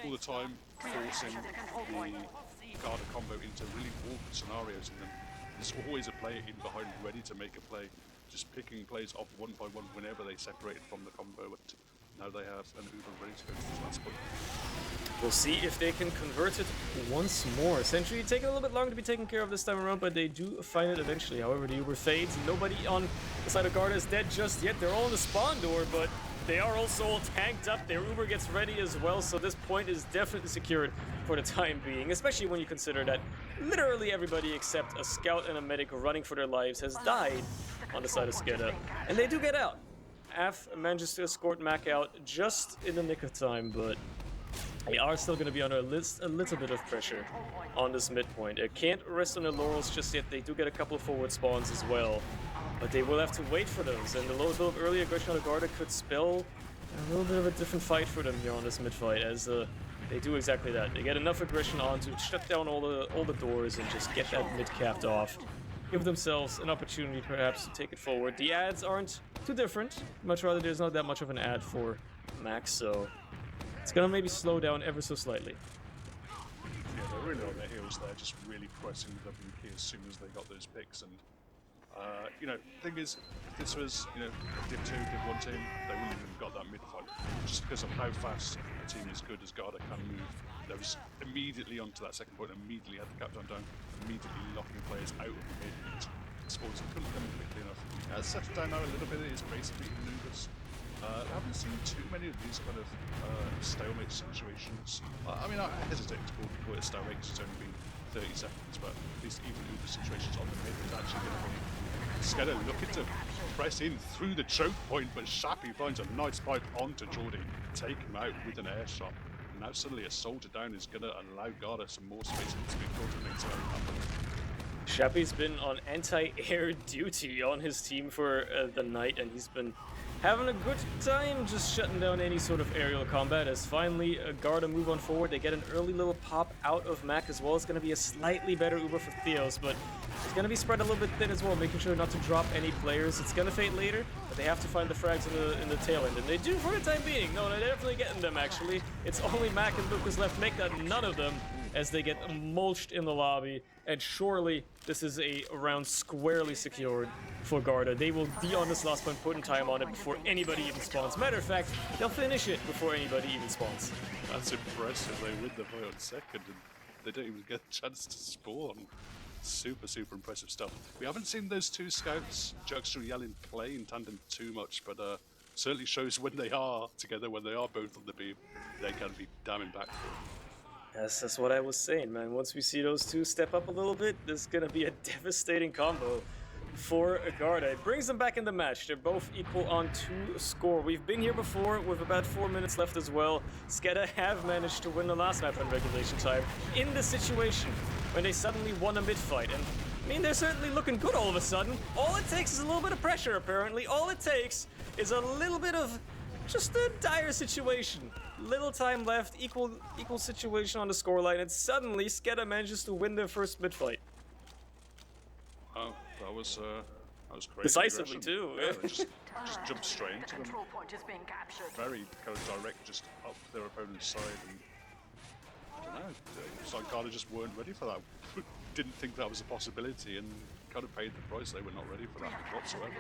all the time forcing the Garda combo into really awkward scenarios, and then there's always a player in behind ready to make a play, just picking plays off one by one whenever they separated from the combo, and now they have an Uber ready to go to this last point. We'll see if they can convert it once more. Sentry taking a little bit longer to be taken care of this time around, but they do find it eventually. However, the Uber fades. Nobody on the side of Garda is dead just yet. They're all in the spawn door, but they are also all tanked up. Their Uber gets ready as well, so this point is definitely secured for the time being, especially when you consider that literally everybody except a scout and a medic running for their lives has died on the side of SKEDDA. And they do get out. Af manages to escort Mac out just in the nick of time, but they are still going to be under a little bit of pressure on this midpoint. They can't rest on their laurels just yet. They do get a couple of forward spawns as well, but they will have to wait for those, and the little bit of early aggression on the Garda could spell a little bit of a different fight for them here on this mid-fight, as they do exactly that. They get enough aggression on to shut down all the doors and just get that mid capped off. Give themselves an opportunity perhaps to take it forward. The ads aren't too different. Much rather there's not that much of an ad for Max, so it's gonna maybe slow down ever so slightly. Yeah, they're really on their heels there, just really pressing the W key as soon as they got those picks. And thing is, if this was Div 2, Div 1 team, they wouldn't even have got that mid fight, just because of how fast a team as good as Garda can move. They was immediately onto that second point, immediately had the captain down, immediately locking players out of the mid. Spawns couldn't come quickly enough. It's settled down now a little bit. It is basically maneuvers. I haven't seen too many of these kind of stalemate situations. I mean, I hesitate to call it a stalemate because it's only been 30 seconds, but at least even Uber situations on the mid is actually going to be SKEDDA looking to press in through the choke point, but Shappy finds a nice pipe onto Jordy, take him out with an air shot. And now suddenly a soldier down is going to allow Garda some more space to be coordinated. Shappy's been on anti-air duty on his team for the night, and he's been having a good time just shutting down any sort of aerial combat. As finally Garda move on forward, they get an early little pop out of Mac as well. It's going to be a slightly better Uber for Theos, but it's going to be spread a little bit thin as well, making sure not to drop any players. It's going to fade later, but they have to find the frags in the tail end, and they do for the time being. No, they're definitely getting them, actually. It's only Mac and Lucas left, make that none of them, as they get mulched in the lobby, and surely this is a round squarely secured for Garda. They will be on this last point, putting time on it before anybody even spawns. Matter of fact, they'll finish it before anybody even spawns. That's impressive. They win the fight on second, and they don't even get a chance to spawn. Super, super impressive stuff. We haven't seen those two scouts, Juxter and Yellin, play in tandem too much, but certainly shows when they are together, when they are both on the beam, they can be damn impactful. That's what I was saying, man. Once we see those two step up a little bit, this is gonna be a devastating combo for Garda. It brings them back in the match. They're both equal on 2 score. We've been here before with about 4 minutes left as well. SKEDDA have managed to win the last map on regulation time in this situation when they suddenly won a mid-fight. And I mean, they're certainly looking good all of a sudden. All it takes is a little bit of pressure, apparently. All it takes is a little bit of just a dire situation. Little time left, equal situation on the scoreline, and suddenly SKEDDA manages to win their first mid-fight. Wow, that was crazy. Decisively, aggression. too. Yeah, they just jumped straight into them. Control point is being captured. Very kind of direct, just up their opponent's side. And I don't know, it's like Garda just weren't ready for that. Didn't think that was a possibility, and kind of paid the price. They were not ready for that whatsoever.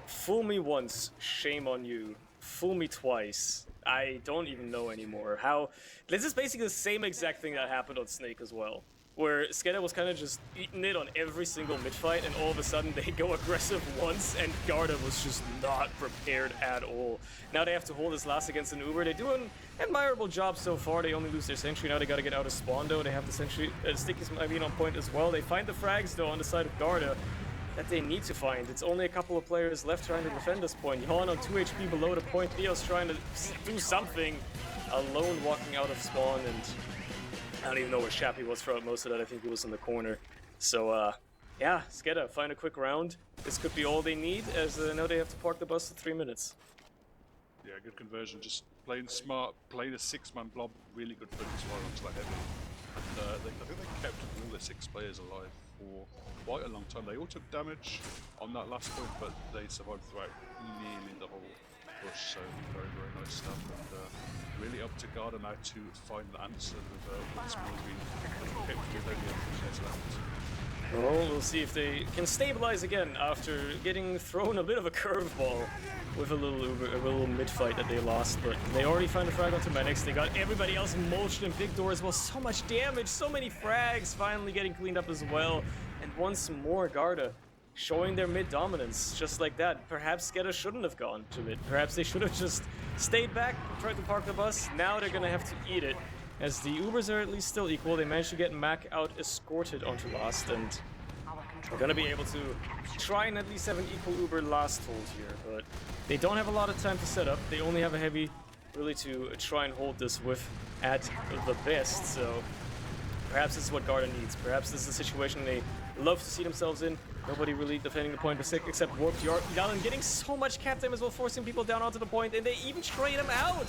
Fool me once, shame on you. Fool me twice, I don't even know anymore. How... This is basically the same exact thing that happened on Snake as well, where SKEDDA was kind of just eating it on every single mid-fight, and all of a sudden they go aggressive once, and Garda was just not prepared at all. Now they have to hold this last against an Uber. They do an admirable job so far. They only lose their sentry. Now they gotta get out of spawn, though. They have the sentry... Sticky's on point as well. They find the frags, though, on the side of Garda that they need to find. It's only a couple of players left trying to defend this point. Yawn on 2 HP below the point. Theo's trying to do something. Alone walking out of spawn, and I don't even know where Shappy was throughout most of that. I think he was in the corner. So, yeah, SKEDDA, find a quick round. This could be all they need, as now they have to park the bus for 3 minutes. Yeah, good conversion. Just playing smart, playing a 6-man blob, really good footage fire onto that heavy. And I think they kept all their 6 players alive for quite a long time. They all took damage on that last point, but they survived throughout nearly the whole push. So very, very nice stuff. And really up to Garda now to find the answer with what's more being kept with only a few minutes left. Well, we'll see if they can stabilize again after getting thrown a bit of a curveball with a little mid-fight that they lost. But they already found a frag onto Manix. They got everybody else mulched in big door as well. So much damage, so many frags finally getting cleaned up as well. And once more, Garda showing their mid dominance just like that. Perhaps SKEDDA shouldn't have gone to mid. Perhaps they should have just stayed back, tried to park the bus. Now they're gonna have to eat it, as the Ubers are at least still equal. They managed to get Mac out escorted onto last, and they're gonna be able to try and at least have an equal Uber last hold here, but they don't have a lot of time to set up. They only have a heavy really to try and hold this with at the best, so perhaps this is what Garda needs. Perhaps this is a situation they love to see themselves in. Nobody really defending the point except Warped. Yalin getting so much cap time as well, forcing people down onto the point, and they even trade him out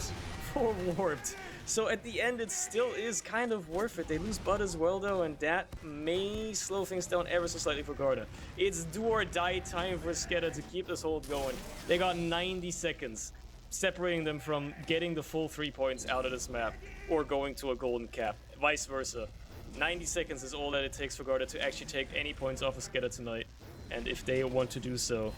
for Warped. So at the end, it still is kind of worth it. They lose Bud as well, though, and that may slow things down ever so slightly for Garda. It's do or die time for SKEDDA to keep this hold going. They got 90 seconds, separating them from getting the full 3 points out of this map or going to a golden cap, vice versa. 90 seconds is all that it takes for Garda to actually take any points off of SKEDDA tonight. And if they want to do so,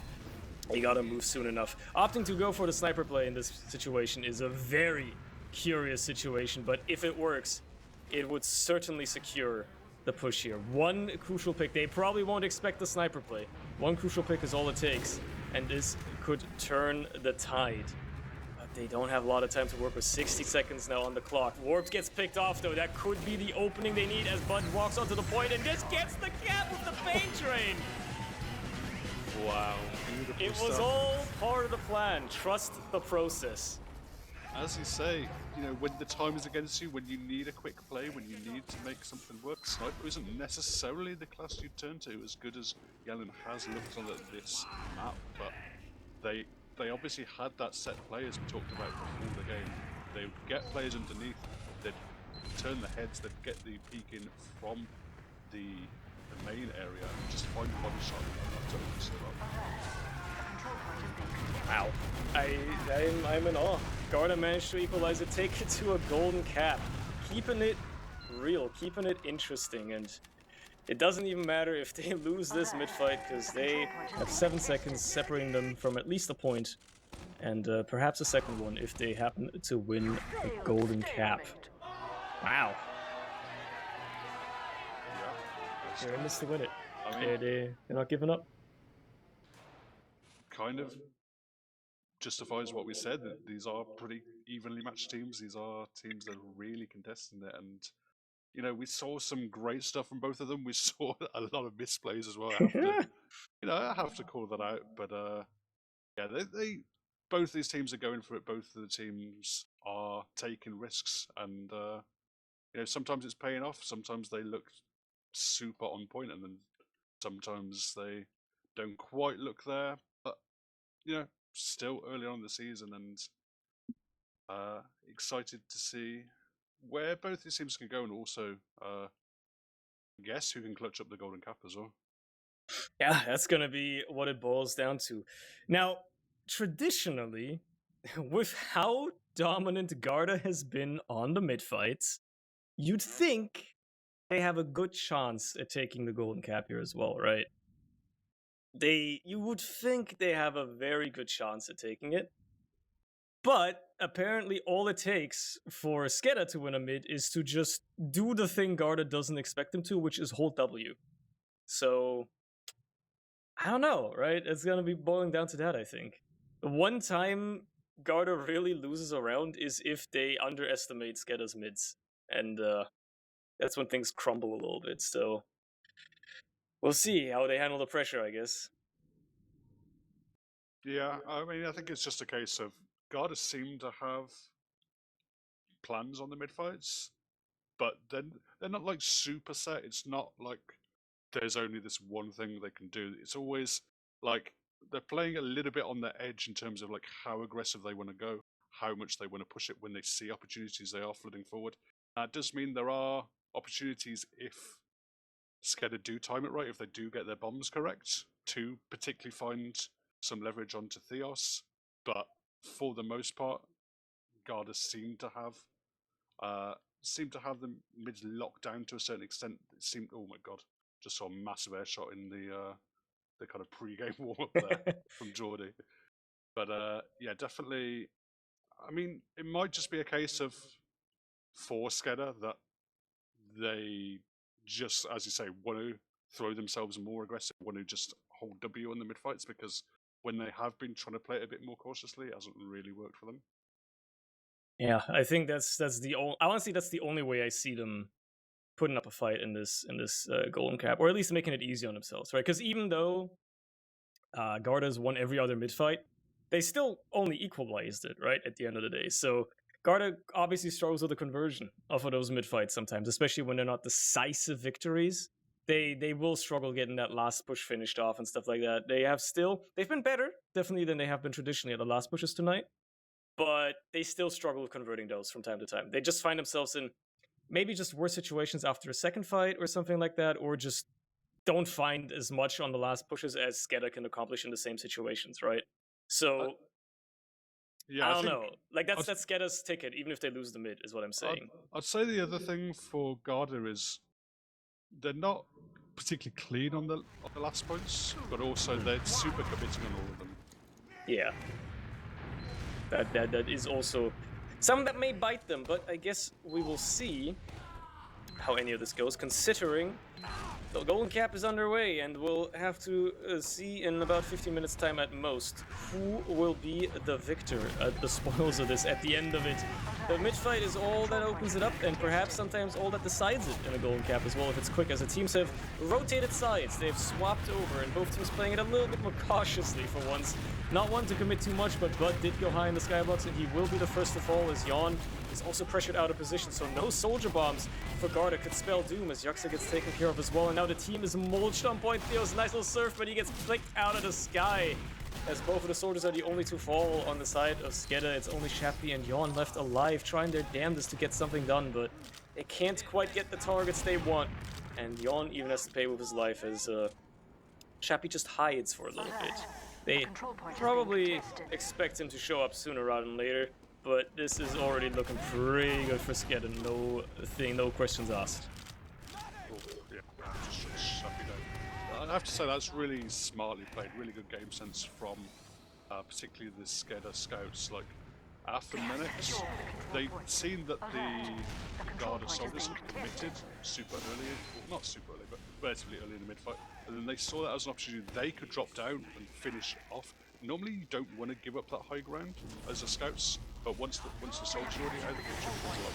they gotta move soon enough. Opting to go for the sniper play in this situation is a very curious situation, but if it works, it would certainly secure the push here. One crucial pick. They probably won't expect the sniper play. One crucial pick is all it takes, and this could turn the tide. They don't have a lot of time to work with. 60 seconds now on the clock. Warped gets picked off, though. That could be the opening they need as Bud walks onto the point and just gets the cap with the pain train. Wow, beautiful It was stuff. all part of the plan. Trust the process. As you say, you know, when the time is against you, when you need a quick play, when you need to make something work, Sniper isn't necessarily the class you turn to, as good as Yellen has looked on this map, but they obviously had that set play, as we talked about before the game. They would get players underneath, they'd turn the heads, they'd get the peek in from the main area, and just find the body shot, and that totally stood up. Wow. I'm in awe. Garda managed to equalize it, take it to a golden cap. Keeping it real, keeping it interesting, and it doesn't even matter if they lose this mid-fight, because they have 7 seconds separating them from at least a point, and perhaps a second one if they happen to win a golden cap. Wow. Yeah, They're in this to win it. I mean, They're not giving up. kind of justifies what we said, that these are pretty evenly matched teams. These are teams that are really contesting it, and you know, we saw some great stuff from both of them. We saw a lot of misplays as well. I have to call that out. But yeah, they both these teams are going for it. Both of the teams are taking risks, and you know, sometimes it's paying off. Sometimes they look super on point, and then sometimes they don't quite look there. But you know, still early on in the season, and excited to see where both these teams can go, and also guess who can clutch up the Golden Cap as well. Yeah, that's going to be what it boils down to. Now, traditionally, with how dominant Garda has been on the mid fights, you'd think they have a good chance at taking the Golden Cap here as well, right? You would think they have a very good chance at taking it. But apparently all it takes for SKEDDA to win a mid is to just do the thing Garda doesn't expect them to, which is hold W. So, I don't know, right? It's going to be boiling down to that, I think. The one time Garda really loses a round is if they underestimate SKEDDA's mids. And that's when things crumble a little bit, so we'll see how they handle the pressure, I guess. Yeah, I mean, I think it's just a case of Garda seem to have plans on the mid fights, but then they're not like super set. It's not like there's only this one thing they can do. It's always like they're playing a little bit on the edge in terms of like how aggressive they want to go, how much they want to push it when they see opportunities. They are flooding forward. That does mean there are opportunities if SKEDDA do time it right, if they do get their bombs correct, to particularly find some leverage onto Theos. But for the most part, Garda seem to have them mids locked down to a certain extent. It seemed, oh my god, just saw a massive air shot in the kind of pre-game warm up there from Geordie. But yeah, definitely. I mean, it might just be a case of for SKEDDA that they just, as you say, want to throw themselves more aggressive, want to just hold W in the mid fights, because when they have been trying to play it a bit more cautiously, it hasn't really worked for them. Yeah, I think that's the only. Honestly, that's the only way I see them putting up a fight in this Golden Cap, or at least making it easy on themselves, right? Because even though Garda's won every other mid fight, they still only equalized it, right? At the end of the day, so Garda obviously struggles with the conversion off of those mid fights sometimes, especially when they're not decisive victories. They will struggle getting that last push finished off and stuff like that. They've been better, definitely, than they have been traditionally at the last pushes tonight, but they still struggle with converting those from time to time. They just find themselves in maybe just worse situations after a second fight or something like that, or just don't find as much on the last pushes as SKEDDA can accomplish in the same situations, right? So, yeah, I don't know. Like, that's SKEDDA's ticket, even if they lose the mid, is what I'm saying. I'd say the other thing for Garda is they're not particularly clean on the last points, but also they're super committing on all of them. Yeah. That is also something that may bite them, but I guess we will see how any of this goes, considering the Golden Cap is underway, and we'll have to see in about 15 minutes time at most who will be the victor at the spoils of this at the end of it. The mid fight is all that opens it up, and perhaps sometimes all that decides it in a Golden Cap as well, if it's quick, as the teams have rotated sides. They've swapped over, and both teams playing it a little bit more cautiously for once. Not one to commit too much, but Bud did go high in the skybox, and he will be the first to fall, as Yawn is also pressured out of position, so no soldier bombs for Garda could spell doom as Yuxa gets taken care of as well. And now the team is mulched on point. Theo's nice little surf, but he gets flicked out of the sky, as both of the soldiers are the only to fall on the side of SKEDDA. It's only Shappy and Yawn left alive, trying their damnedest to get something done, but they can't quite get the targets they want. And Yawn even has to pay with his life as Shappy just hides for a little bit. They probably expect him to show up sooner rather than later, but this is already looking pretty good for SKEDDA. No questions asked. Oh, yeah, just shut me down. I have to say that's really smartly played, really good game sense from particularly the SKEDDA scouts. Like, after minutes, they'd seen that the Garda soldiers had committed super early, well, not super early, but relatively early in the mid-fight, and then they saw that as an opportunity they could drop down and finish off. Normally you don't want to give up that high ground as a scouts, but once the soldiers are already out of the picture, it's a lot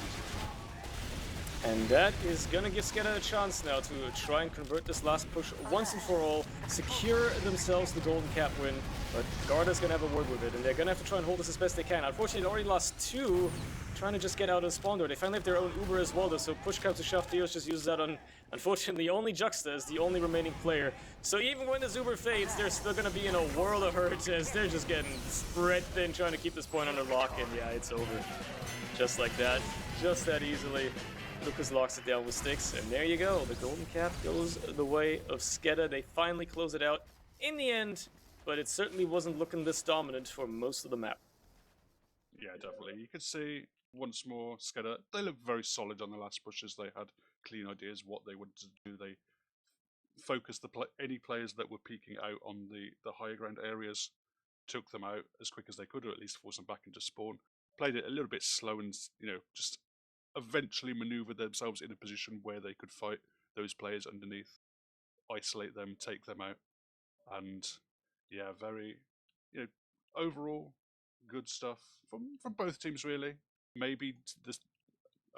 easier. And that is gonna give SKEDDA a chance now to try and convert this last push once and for all, secure themselves the Golden Cap win, but Garda's gonna have a word with it, and they're gonna have to try and hold this as best they can. Unfortunately, they already lost 2, trying to just get out of the spawn door. They finally have their own Uber as well, though, so push comes to shove, Theos just uses that on, unfortunately, only Juxta is the only remaining player. So even when this Uber fades, they're still gonna be in a world of hurt as they're just getting spread thin, trying to keep this point under lock, and yeah, it's over. Just like that, just that easily. Lucas locks it down with sticks, and there you go. The Golden Cap goes the way of SKEDDA. They finally close it out in the end, but it certainly wasn't looking this dominant for most of the map. Yeah, definitely. You could see once more SKEDDA, they looked very solid on the last pushes. They had clean ideas what they wanted to do. They focused any players that were peeking out on the higher ground areas, took them out as quick as they could, or at least force them back into spawn. Played it a little bit slow and, just eventually maneuvered themselves in a position where they could fight those players underneath, isolate them, take them out, and yeah, very, overall good stuff from both teams really. Maybe this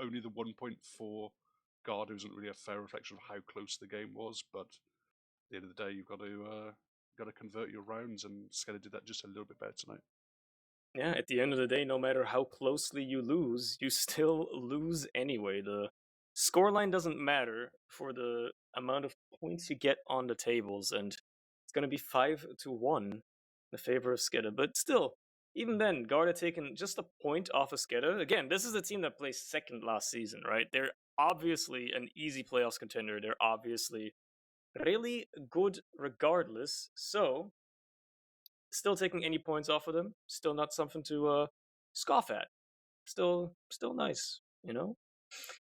only the 1.4 Garda isn't really a fair reflection of how close the game was, but at the end of the day, you've got to convert your rounds, and SKEDDA did that just a little bit better tonight. Yeah, at the end of the day, no matter how closely you lose, you still lose anyway. The scoreline doesn't matter for the amount of points you get on the tables, and it's going to be 5-1 in the favor of SKEDDA. But still, even then, Garda taking just a point off of SKEDDA. Again, this is a team that placed second last season, right? They're obviously an easy playoffs contender. They're obviously really good regardless. So, still taking any points off of them, still not something to scoff at. Still nice,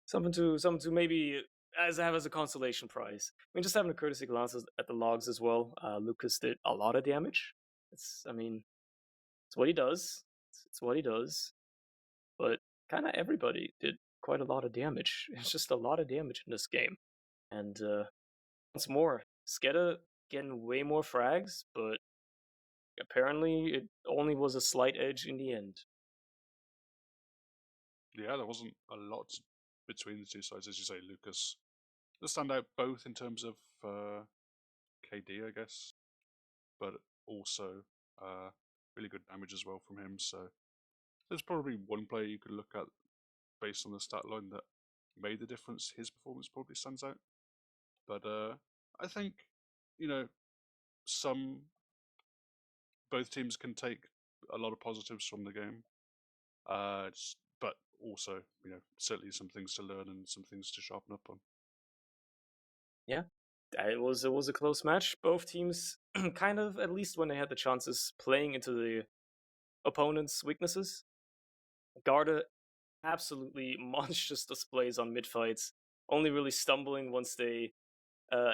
something to maybe have as a consolation prize. I mean, just having a courtesy glance at the logs as well. Lucas did a lot of damage. It's what he does. It's what he does. But kind of everybody did quite a lot of damage. It's just a lot of damage in this game. And once more, SKEDDA getting way more frags, but apparently it only was a slight edge in the end. Yeah, there wasn't a lot between the two sides, as you say. Lucas they stand out both in terms of KD, I guess, but also really good damage as well from him. So there's probably one player you could look at based on the stat line that made the difference. His performance probably stands out, but I think both teams can take a lot of positives from the game, but also certainly some things to learn and some things to sharpen up on. Yeah, it was a close match. Both teams kind of, at least when they had the chances, playing into the opponent's weaknesses. Garda absolutely monstrous displays on mid fights, only really stumbling once they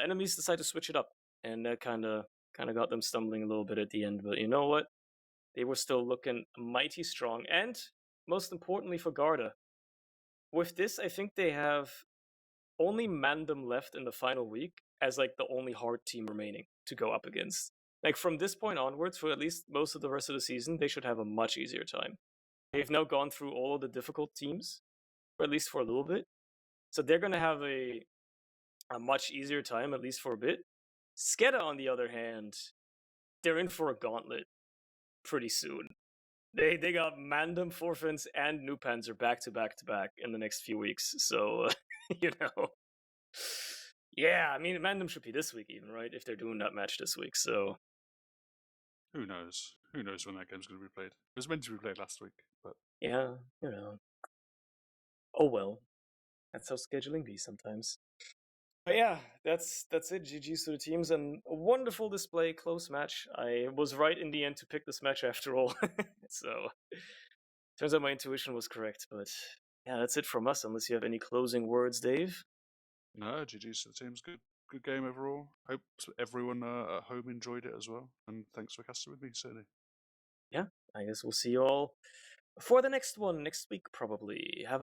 enemies decide to switch it up, and that kind of got them stumbling a little bit at the end. But you know what? They were still looking mighty strong, and most importantly for Garda, with this, I think they have only Mandem left in the final week as like the only hard team remaining to go up against. Like from this point onwards, for at least most of the rest of the season, they should have a much easier time. They've now gone through all of the difficult teams, or at least for a little bit. So they're gonna have a much easier time, at least for a bit. SKEDDA, on the other hand, they're in for a gauntlet pretty soon. They got Mandem, Forfins, and New Panzer back to back in the next few weeks. So yeah, I mean Mandem should be this week even, right? If they're doing that match this week. So who knows? Who knows when that game's going to be played? It was meant to be played last week, but yeah, oh well. That's how scheduling be sometimes. But yeah, that's it. GG's to the teams, and a wonderful display, close match. I was right in the end to pick this match after all. So turns out my intuition was correct. But yeah, that's it from us. Unless you have any closing words, Dave. no, GG's to the teams. Good game overall. Hope everyone at home enjoyed it as well, and thanks for casting with me, certainly. Yeah, I guess we'll see you all for the next one next week, probably. Have